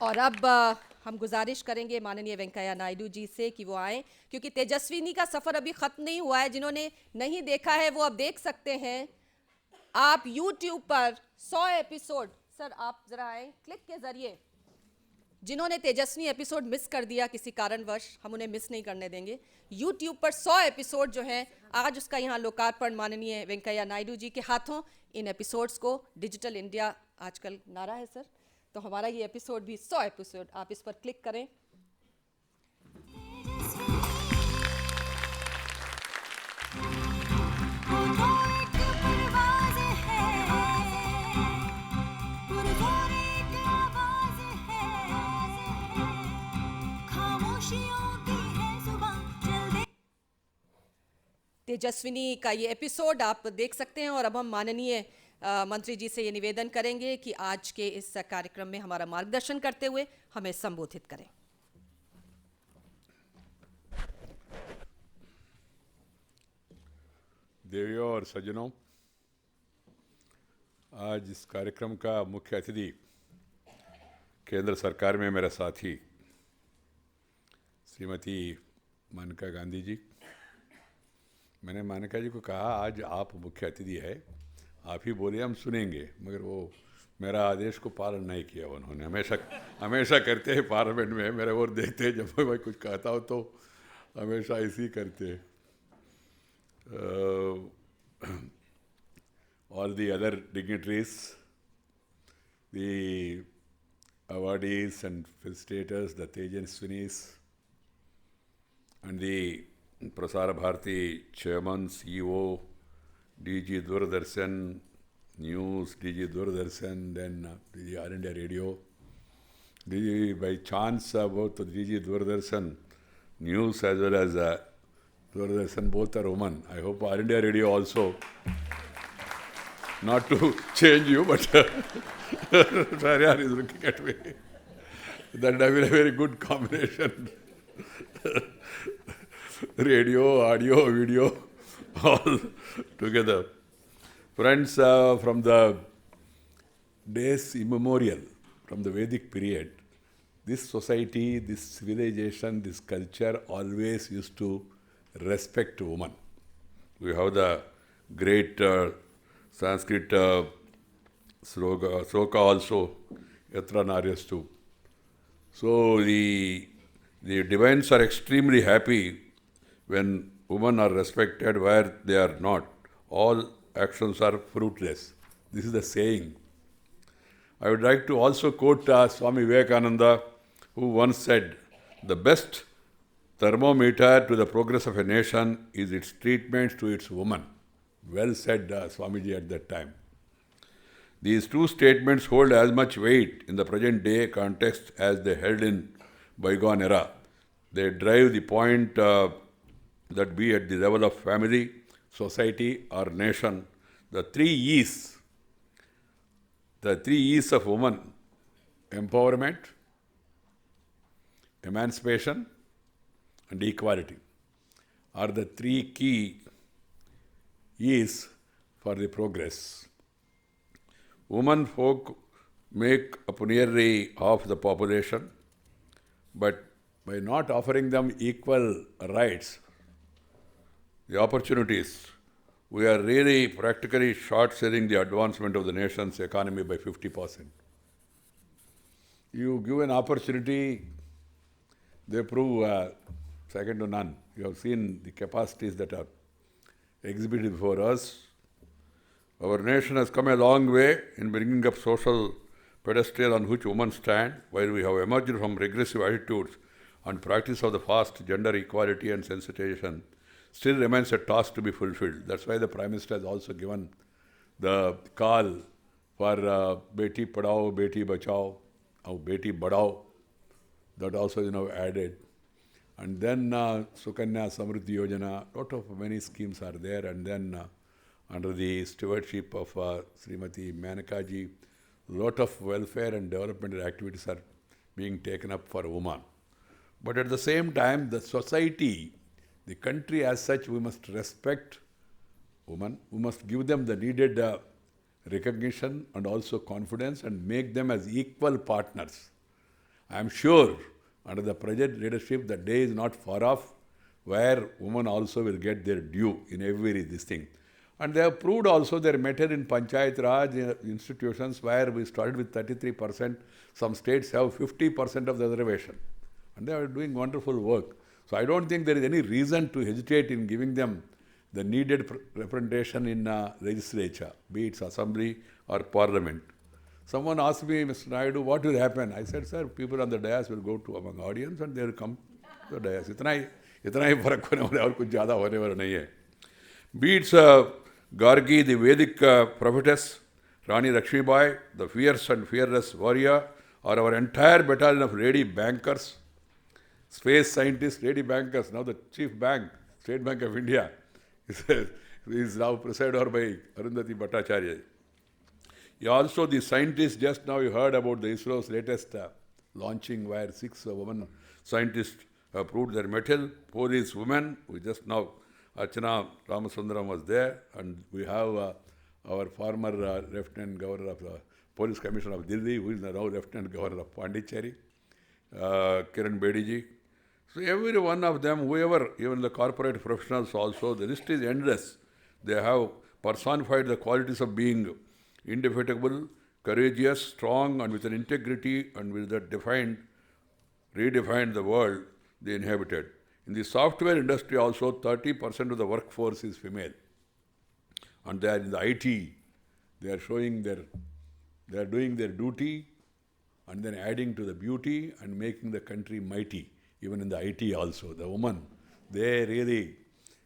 और अब हम गुजारिश करेंगे माननीय वेंकैया नायडू जी से कि वो आए, क्योंकि तेजस्विनी का सफ़र अभी ख़त्म नहीं हुआ है। जिन्होंने नहीं देखा है वो अब देख सकते हैं। आप YouTube पर 100 एपिसोड, सर आप ज़रा आए, क्लिक के ज़रिए जिन्होंने तेजस्विनी एपिसोड मिस कर दिया किसी कारणवश, हम उन्हें मिस नहीं करने देंगे। YouTube पर 100 एपिसोड जो हैं, आज उसका यहाँ लोकार्पण माननीय वेंकैया नायडू जी के हाथों। इन एपिसोड्स को डिजिटल इंडिया आजकल नारा है सर, तो हमारा ये एपिसोड भी 100 एपिसोड, आप इस पर क्लिक करें। तेजस्विनी का ये एपिसोड आप देख सकते हैं। और अब हम माननीय मंत्री जी से ये निवेदन करेंगे कि आज के इस कार्यक्रम में हमारा मार्गदर्शन करते हुए हमें संबोधित करें। देवियों और सज्जनों, आज इस कार्यक्रम का मुख्य अतिथि केंद्र सरकार में मेरा साथी श्रीमती मेनका गांधी जी। मैंने मेनका जी को कहा आज आप मुख्य अतिथि है, आप ही बोलिए, हम सुनेंगे, मगर वो मेरा आदेश को पालन नहीं किया उन्होंने। हमेशा करते हैं पार्लियामेंट में, मेरे और देखते हैं जब मैं कुछ कहता हूँ तो हमेशा ऐसे ही करते हैं। all the other dignitaries, the awardees and felicitators, the Tejaswinis, and the Prasara Bharati Chairman, CEO, DG Doordarshan News, DG Doordarshan, then the All India Radio. By chance, both the DG Doordarshan News as well as Doordarshan, both are women. I hope All India Radio also, not to change you, but Shahriyar is looking at me. That would have been a very good combination. Radio, audio, video, all together. Friends, from the days immemorial, from the Vedic period, this society, this civilization, this culture always used to respect women. We have the great Sanskrit sloka also, Yatra Naryastu. So the divines are extremely happy when women are respected where they are not. All actions are fruitless. This is the saying. I would like to also quote Swami Vivekananda, who once said, "The best thermometer to the progress of a nation is its treatment to its women." Well said, Swamiji at that time. These two statements hold as much weight in the present day context as they held in bygone era. they drive the point that be at the level of family, society or nation, the 3 E's of woman: empowerment, emancipation and equality are the 3 key E's for the progress. Women folk make up nearly half the population, but by not offering them equal rights, the opportunities, we are really practically short-selling the advancement of the nation's economy by 50%. You give an opportunity, they prove second to none. You have seen the capacities that are exhibited before us. Our nation has come a long way in bringing up social pedestal on which women stand, while we have emerged from regressive attitudes and practice of the past. Gender equality and sensitization still remains a task to be fulfilled. That's why the Prime Minister has also given the call for Beti Padhao, Beti Bachao, or Beti Badhao. That also is now added. And then Sukanya Samriddhi Yojana, lot of many schemes are there. And then under the stewardship of Srimati Manekaji, lot of welfare and development activities are being taken up for women. But at the same time, the society, the country as such, we must respect women. We must give them the needed recognition and also confidence and make them as equal partners. I am sure under the present leadership, the day is not far off where women also will get their due in every this thing. And they have proved also their mettle in Panchayat Raj institutions where we started with 33%. Some states have 50% of the reservation. And they are doing wonderful work. So I don't think there is any reason to hesitate in giving them the needed representation in legislature, be it assembly or parliament. Someone asked me, Mr. Naidu, what will happen? I said, sir, people on the dais will go to among audience and they will come to the dais. इतना ही फर्क होने वाला है और कुछ ज़्यादा होने वाला नहीं है. Be it Gargi, the Vedic prophetess, Rani Lakshmibai, the fierce and fearless warrior, or our entire battalion of lady bankers, space scientists, lady bankers, now the chief bank, State Bank of India, is now presided over by Arundhati Bhattacharya. Also the scientists, just now you heard about the ISRO's latest launching where 6 women scientists have proved their mettle. Police women, we just now, Archana Ramasundaram was there, and we have our former Lieutenant Governor of the Police Commissioner of Delhi, who is now Lieutenant Governor of Pondicherry, Kiran Bediji. So every one of them, whoever, even the corporate professionals also, the list is endless. They have personified the qualities of being indefatigable, courageous, strong, and with an integrity and with that redefined the world they inhabited. In the software industry also, 30% of the workforce is female. And they are in the IT. They are showing they are doing their duty and then adding to the beauty and making the country mighty. Even in the IT also, the women, they really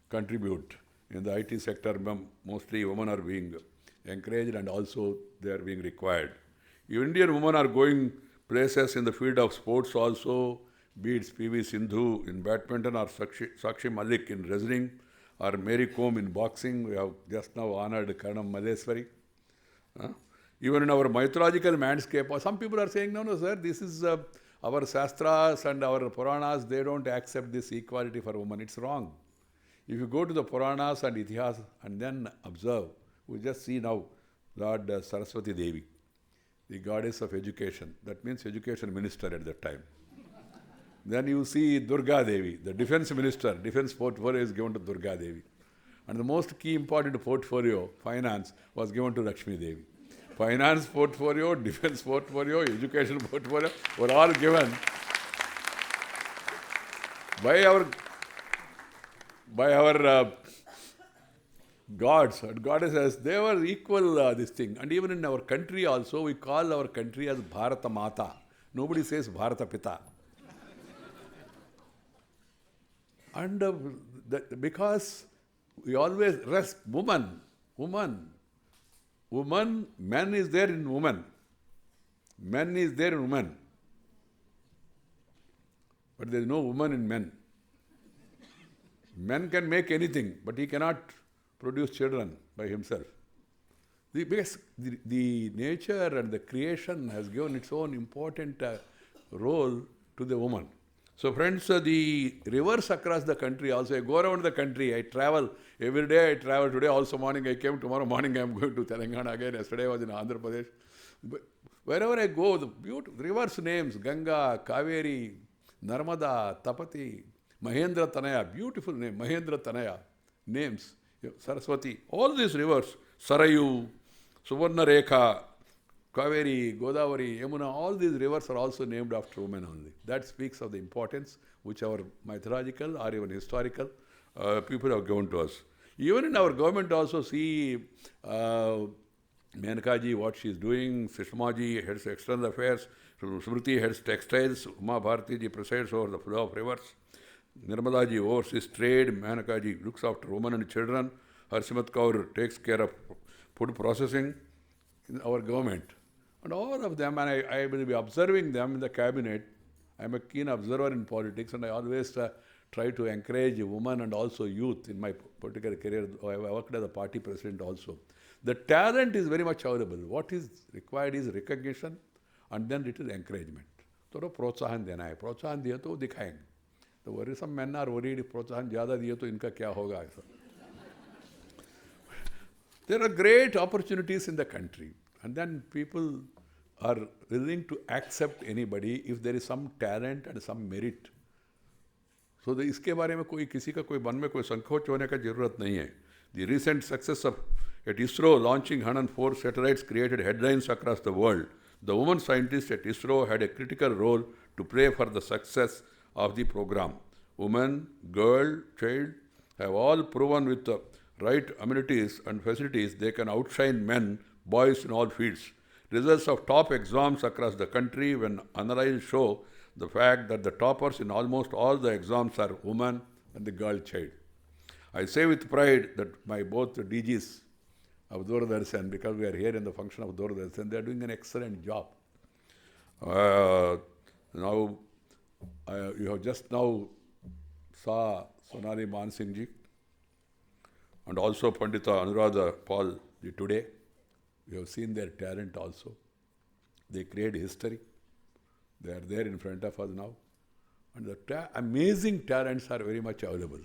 contribute. In the IT sector, mostly women are being encouraged and also they are being required. Indian women are going places in the field of sports also, be it PV Sindhu in badminton or Sakshi Malik in wrestling or Mary Kom in boxing. We have just now honored Karanam Madheswari. Even in our mythological landscape, some people are saying, no, sir, this is our Shastras and our Puranas, they don't accept this equality for women. It's wrong. If you go to the Puranas and Itihas and then observe, we just see now Lord Saraswati Devi, the goddess of education. That means education minister at that time. Then you see Durga Devi, the defense minister. Defense portfolio is given to Durga Devi. And the most key important portfolio, finance, was given to Lakshmi Devi. Finance portfolio, defense portfolio, education portfolio were all given by our gods and goddesses. They were equal this thing. And even in our country also, we call our country as Bharata Mata. Nobody says Bharata Pita. And because we always rest woman, man is there in woman. Man is there in woman. but there is no woman in men. Men can make anything, but he cannot produce children by himself. Because the nature and the creation has given its own important role to the woman. So friends, the rivers across the country also, I go around the country, I travel, every day I travel. Today also morning I came, tomorrow morning I am going to Telangana again, yesterday I was in Andhra Pradesh. But wherever I go, the beautiful rivers names, Ganga, Kaveri, Narmada, Tapati, Mahendra Tanaya, beautiful name, Mahendra Tanaya, names, Saraswati, all these rivers, Sarayu, Suvarna Rekha, Kaveri, Godavari, Yamuna, all these rivers are also named after women only. That speaks of the importance which our mythological or even historical people have given to us. Even in our government also see Menakaji, what she is doing, Sushmaji heads external affairs, Smriti heads textiles, Uma Bharati ji presides over the flow of rivers, Nirmala ji oversees trade, Menakaji looks after women and children, Harsimat Kaur takes care of food processing in our government. And all of them, and I will be observing them in the cabinet. I am a keen observer in politics, and I always try to encourage women and also youth in my political career. I worked as a party president also. The talent is very much available. What is required is recognition, and then it is encouragement. थोड़ा प्रोत्साहन देना है. प्रोत्साहन दिया तो दिखाएंगे. तो worry some men are worried if प्रोत्साहन ज़्यादा दिए तो इनका क्या होगा ऐसा. There are great opportunities in the country, and then people are willing to accept anybody if there is some talent and some merit. So इसके बारे में कोई किसी का कोई मन में कोई संकोच होने का जरूरत नहीं है. The recent success at ISRO launching 104 satellites created headlines across the world. The women scientists at ISRO had a critical role to play for the success of the program. Women, girl, child have all proven with the right amenities and facilities they can outshine men, boys in all fields. Results of top exams across the country when analyzed show the fact that the toppers in almost all the exams are women and the girl child. I say with pride that my both DGs of Doordarshan, because we are here in the function of Doordarshan, they are doing an excellent job. Now, you have just now saw Sonali Mansingh ji and also Pandita Anuradha Paul ji today. We have seen their talent also. They create history. They are there in front of us now. And the amazing talents are very much available.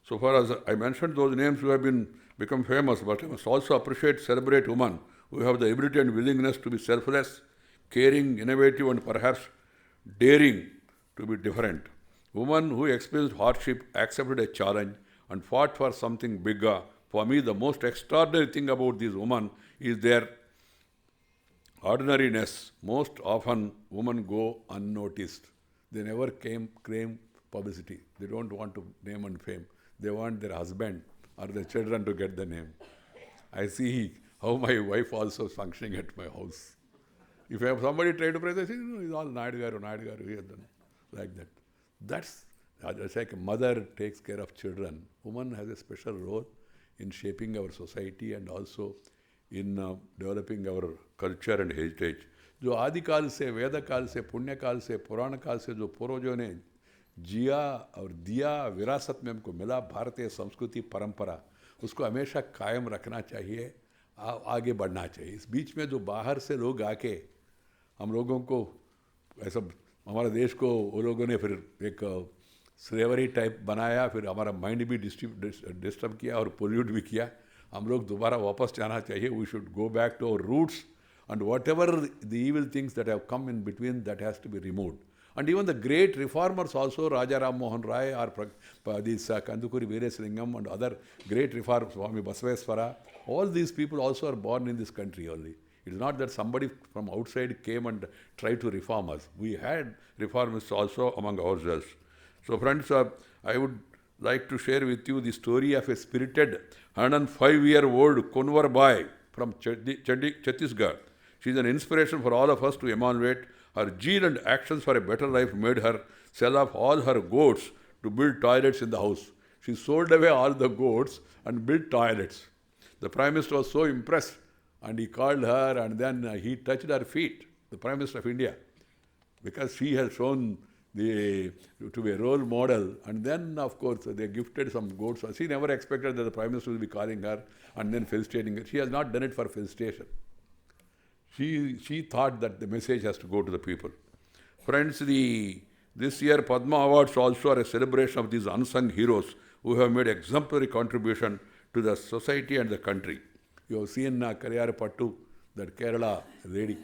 So far as I mentioned those names who have become famous, but I must also appreciate, celebrate women who have the ability and willingness to be selfless, caring, innovative, and perhaps daring to be different. Women who experienced hardship, accepted a challenge, and fought for something bigger. For me, the most extraordinary thing about these women is their ordinariness. Most often, women go unnoticed. They never claim publicity. They don't want to name and fame. They want their husband or their children to get the name. I see how my wife also is functioning at my house. If I have somebody try to praise, I say, no, he's all Naidu Garu, he has done like that. That's like a mother takes care of children. Woman has a special role in shaping our society and also in developing our culture and heritage. जो आदिकाल से, वेद काल से, पुण्य काल से, पुराण काल से जो पूर्वजों ने जिया और दिया, विरासत में हमको मिला, भारतीय संस्कृति परंपरा, उसको हमेशा कायम रखना चाहिए, आगे बढ़ना चाहिए. इस बीच में जो बाहर से लोग आके हम लोगों को ऐसा, हमारे देश को वो लोगों ने फिर एक स्लेवरी टाइप बनाया, फिर हमारा माइंड भी डिस्टर्ब किया और पोल्यूट भी किया. हम लोग दोबारा वापस जाना चाहिए. We should go back to our roots, and whatever the evil things that have come in between, that has to be removed. And even the great reformers also, Raja Ram Mohan Rai or these Kandukuri Veerasilingam and other great reformers, Swami Basaveswara, all these people also are born in this country only. It is not that somebody from outside came and tried to reform us. We had reformists also among ourselves. So friends, I would like to share with you the story of a spirited 105-year-old Kunwar Bai from Chhattisgarh. She is an inspiration for all of us to emulate. Her zeal and actions for a better life made her sell off all her goats to build toilets in the house. She sold away all the goats and built toilets. The Prime Minister was so impressed and he called her and then he touched her feet, the Prime Minister of India, because she has shown to be a role model. And then, of course, they gifted some goats. She never expected that the Prime Minister will be calling her and then felicitating her. She has not done it for felicitation. She thought that the message has to go to the people. Friends, this year Padma Awards also are a celebration of these unsung heroes who have made exemplary contribution to the society and the country. You have seen Kariyar Pattu, that Kerala lady.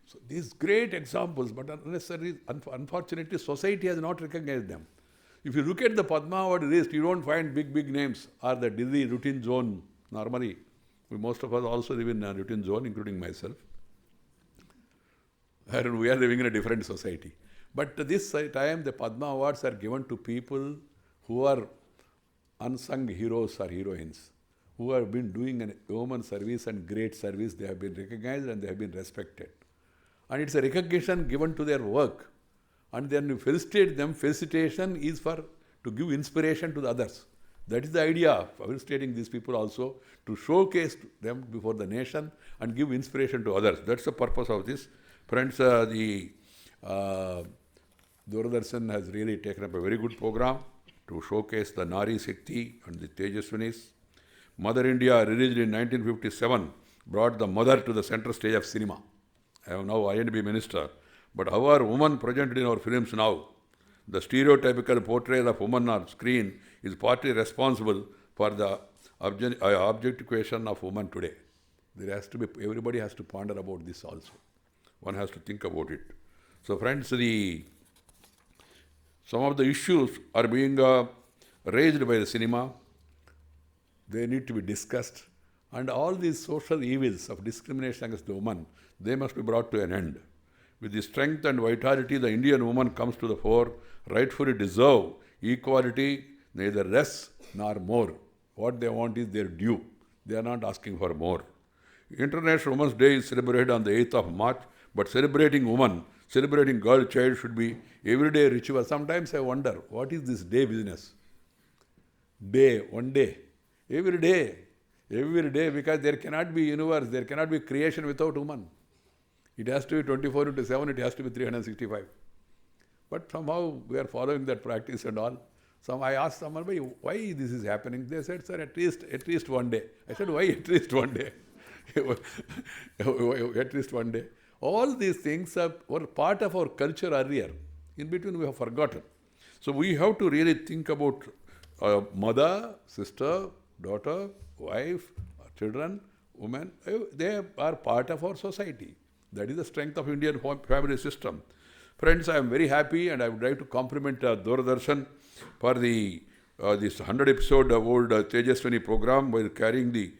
So these great examples, but unfortunately, society has not recognized them. If you look at the Padma Award list, you don't find big names or the Delhi routine zone. Normally, most of us also live in a routine zone, including myself. And we are living in a different society. But this time, the Padma Awards are given to people who are unsung heroes or heroines, who have been doing a woman service and great service. They have been recognized and they have been respected. And it's a recognition given to their work. And then you felicitate them. Felicitation is to give inspiration to the others. That is the idea of felicitating these people also, to showcase them before the nation and give inspiration to others. That's the purpose of this. Friends, the Doordarshan has really taken up a very good program to showcase the Nari Shakti and the Tejaswinis. Mother India, released in 1957, brought the mother to the center stage of cinema. I am now I&B minister. But how are women presented in our films now? The stereotypical portrayal of women on screen is partly responsible for the objectification of women today. There has to be, everybody has to ponder about this also. One has to think about it. So friends, some of the issues are being raised by the cinema. They need to be discussed. And all these social evils of discrimination against the woman, they must be brought to an end. With the strength and vitality the Indian woman comes to the fore, rightfully deserve equality, neither less nor more. What they want is their due. They are not asking for more. International Women's Day is celebrated on the 8th of March, but celebrating women, celebrating girl child should be everyday ritual. Sometimes I wonder, what is this day business? Day, one day, every day, because there cannot be universe, there cannot be creation without woman. It has to be 24/7, it has to be 365. But somehow we are following that practice and all. I asked someone, why this is happening? They said, sir, at least one day. I said, why at least one day? At least one day. All these things were part of our culture earlier. In between we have forgotten. So we have to really think about mother, sister, daughter, wife, children, women. They are part of our society. That is the strength of Indian family system. Friends, I am very happy and I would like to compliment Doordarshan for this 100 episode old Tejaswini program by carrying the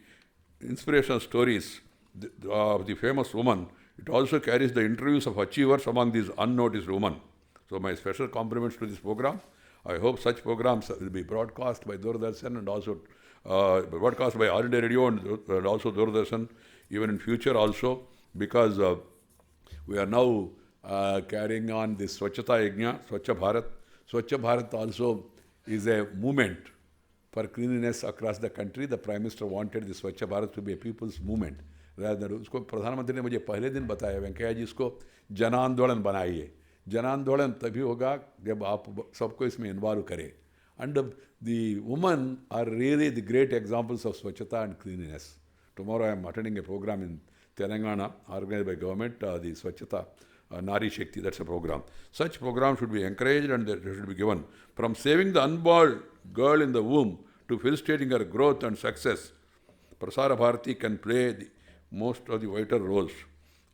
inspirational stories of the famous woman. It also carries the interviews of achievers among these unnoticed women. So my special compliments to this program. I hope such programs will be broadcast by Doordarshan and also broadcast by All India Radio and also Doordarshan even in future also, because we are now carrying on this Swachhata Yajna, Swachh Bharat. Swachh Bharat also is a movement for cleanliness across the country. The Prime Minister wanted the Swachh Bharat to be a people's movement. Rather than उसको प्रधानमंत्री ने मुझे पहले दिन बताया, वेंकैया जी इसको जन आंदोलन बनाइए. जन आंदोलन तभी होगा जब आप सबको इसमें इन्वॉल्व करें. And the women are really the great examples of Swachhata and cleanliness. Tomorrow I am attending a program in Telangana organized by government, the Swachhata Nari Shakti, that's a program. Such programs should be encouraged and they should be given. From saving the unborn girl in the womb to felicitating her growth and success, Prasara Bharati can play most of the vital roles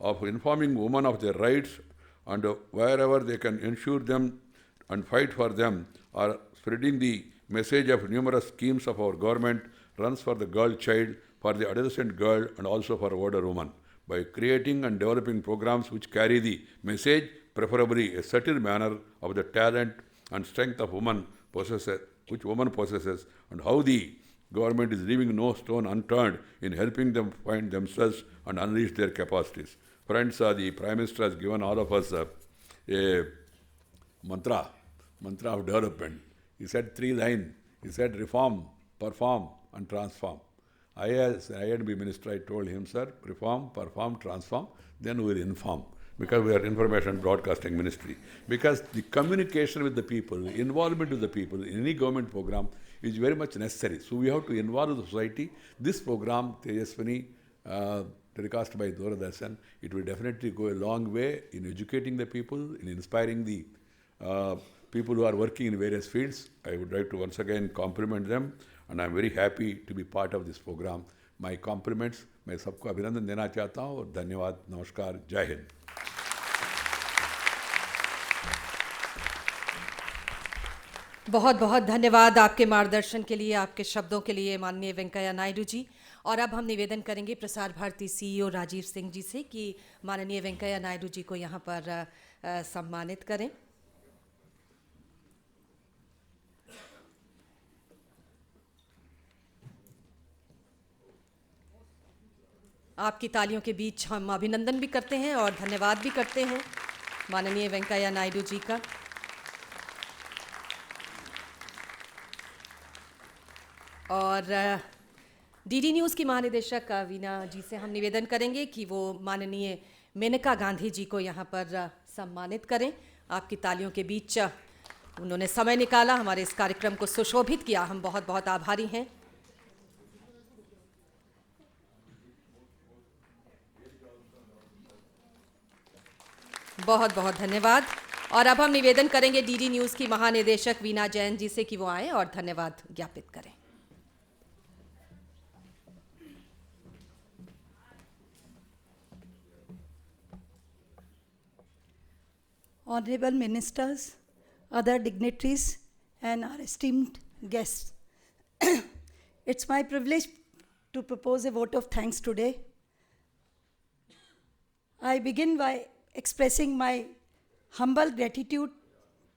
of informing women of their rights and wherever they can ensure them and fight for them, or spreading the message of numerous schemes of our government runs for the girl child, for the adolescent girl and also for older women, by creating and developing programs which carry the message, preferably a subtle manner of the talent and strength of woman possesses, which woman possesses, and how the government is leaving no stone unturned in helping them find themselves and unleash their capacities. Friends, the Prime Minister has given all of us a mantra of development. He said 3 lines. He said reform, perform and transform. I as an I&B minister, I told him, sir, reform, perform, transform, then we will inform. because we are information broadcasting ministry. Because the communication with the people, involvement with the people in any government program is very much necessary. So we have to involve the society. This program, Tejaswini, telecast by Doordarshan, it will definitely go a long way in educating the people, in inspiring the people who are working in various fields. I would like to once again compliment them, and I am very happy to be part of this program. My compliments, मैं सबको अभिनंदन देना चाहता हूँ और धन्यवाद, नमस्कार, जय हिंद। बहुत बहुत धन्यवाद आपके मार्गदर्शन के लिए, आपके शब्दों के लिए माननीय वेंकैया नायडू जी। और अब हम निवेदन करेंगे प्रसार भारती सीईओ राजीव सिंह जी से कि माननीय वेंकैया नायडू जी को यहाँ पर सम्मानित करें। आपकी तालियों के बीच हम अभिनंदन भी करते हैं और धन्यवाद भी करते हैं माननीय वेंकैया नायडू जी का। और डीडी न्यूज़ की महानिदेशक वीना जी से हम निवेदन करेंगे कि वो माननीय मेनका गांधी जी को यहाँ पर सम्मानित करें। आपकी तालियों के बीच उन्होंने समय निकाला, हमारे इस कार्यक्रम को सुशोभित किया, हम बहुत बहुत आभारी हैं। बहुत बहुत धन्यवाद। और अब हम निवेदन करेंगे डीडी न्यूज़ की महानिदेशक वीना जैन जी से कि वो आए और धन्यवाद ज्ञापित करें। Honorable Ministers, other dignitaries, and our esteemed guests. It's my privilege to propose a vote of thanks today. I begin by expressing my humble gratitude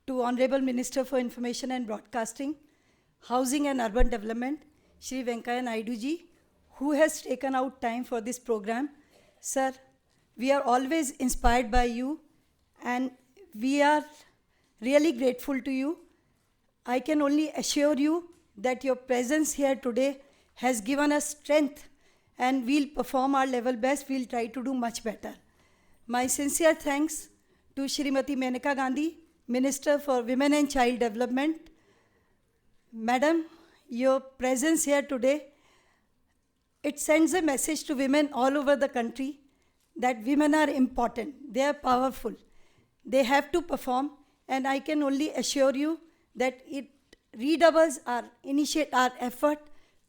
to Honorable Minister for Information and Broadcasting, Housing and Urban Development, Shri Venkaiah Naidu ji, who has taken out time for this program. Sir, we are always inspired by you and we are really grateful to you. I can only assure you that your presence here today has given us strength and we'll perform our level best. We'll try to do much better. My sincere thanks to Shrimati Menaka Gandhi, Minister for Women and Child Development. Madam, your presence here today, it sends a message to women all over the country that women are important, they are powerful, they have to perform, and I can only assure you that it redoubles our effort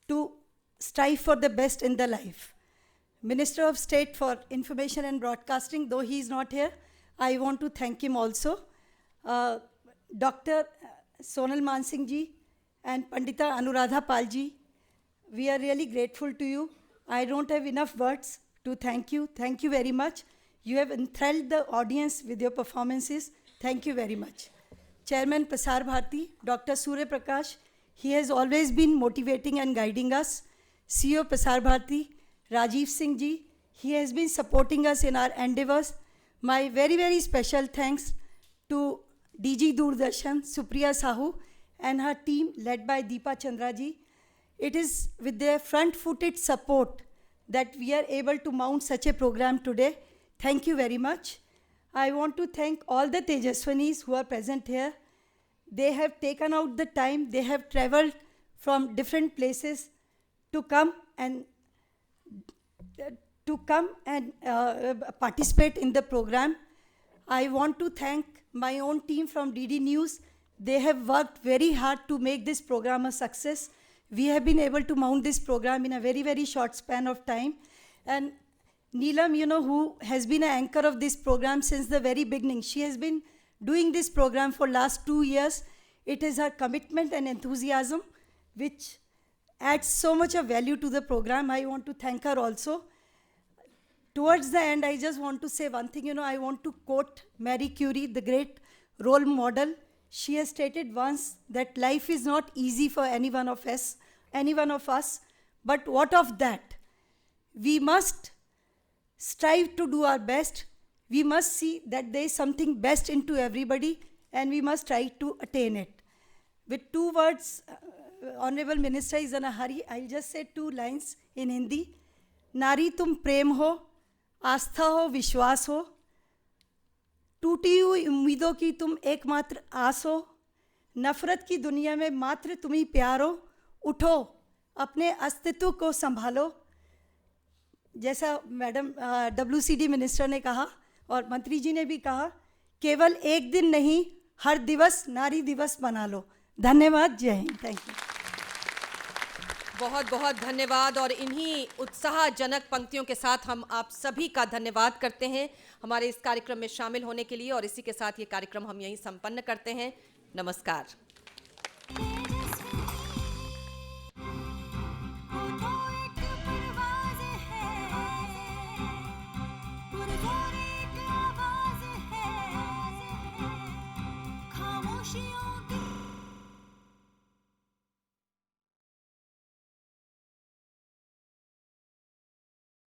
to strive for the best in the life. Minister of State for Information and Broadcasting, though he is not here, I want to thank him also. Dr. Sonal Mansingh ji and Pandita Anuradha Pal ji, we are really grateful to you. I don't have enough words to thank you. Thank you very much. You have enthralled the audience with your performances. Thank you very much. Chairman Prasar Bharati, Dr. Surya Prakash, he has always been motivating and guiding us. CEO Prasar Bharati, Rajiv Singh ji, he has been supporting us in our endeavors. My very, very special thanks to DG Doordarshan, Supriya Sahu, and her team led by Deepa Chandra ji. It is with their front-footed support that we are able to mount such a program today. Thank you very much. I want to thank all the Tejaswanis who are present here. They have taken out the time, they have traveled from different places to come and participate in the program. I want to thank my own team from DD News. They have worked very hard to make this program a success. We have been able to mount this program in a very, very short span of time. And Neelam, you know, who has been an anchor of this program since the very beginning. She has been doing this program for last 2 years. It is her commitment and enthusiasm which adds so much of value to the program. I want to thank her also. Towards the end, I just want to say one thing. You know, I want to quote Marie Curie, the great role model. She has stated once that life is not easy for any one of us, but what of that? We must strive to do our best. We must see that there is something best into everybody and we must try to attain it. With 2 words, Honorable Minister is in a hurry. I'll just say 2 lines in Hindi. Nari tum prem ho, आस्था हो, विश्वास हो, टूटी हुई उम्मीदों की तुम एकमात्र आस हो, नफरत की दुनिया में मात्र तुम ही प्यार हो, उठो अपने अस्तित्व को संभालो। जैसा मैडम WCD मिनिस्टर ने कहा और मंत्री जी ने भी कहा, केवल एक दिन नहीं हर दिवस नारी दिवस बना लो। धन्यवाद, जय हिंद, थैंक यू। बहुत बहुत धन्यवाद। और इन्हीं उत्साहजनक पंक्तियों के साथ हम आप सभी का धन्यवाद करते हैं हमारे इस कार्यक्रम में शामिल होने के लिए, और इसी के साथ ये कार्यक्रम हम यहीं संपन्न करते हैं। नमस्कार।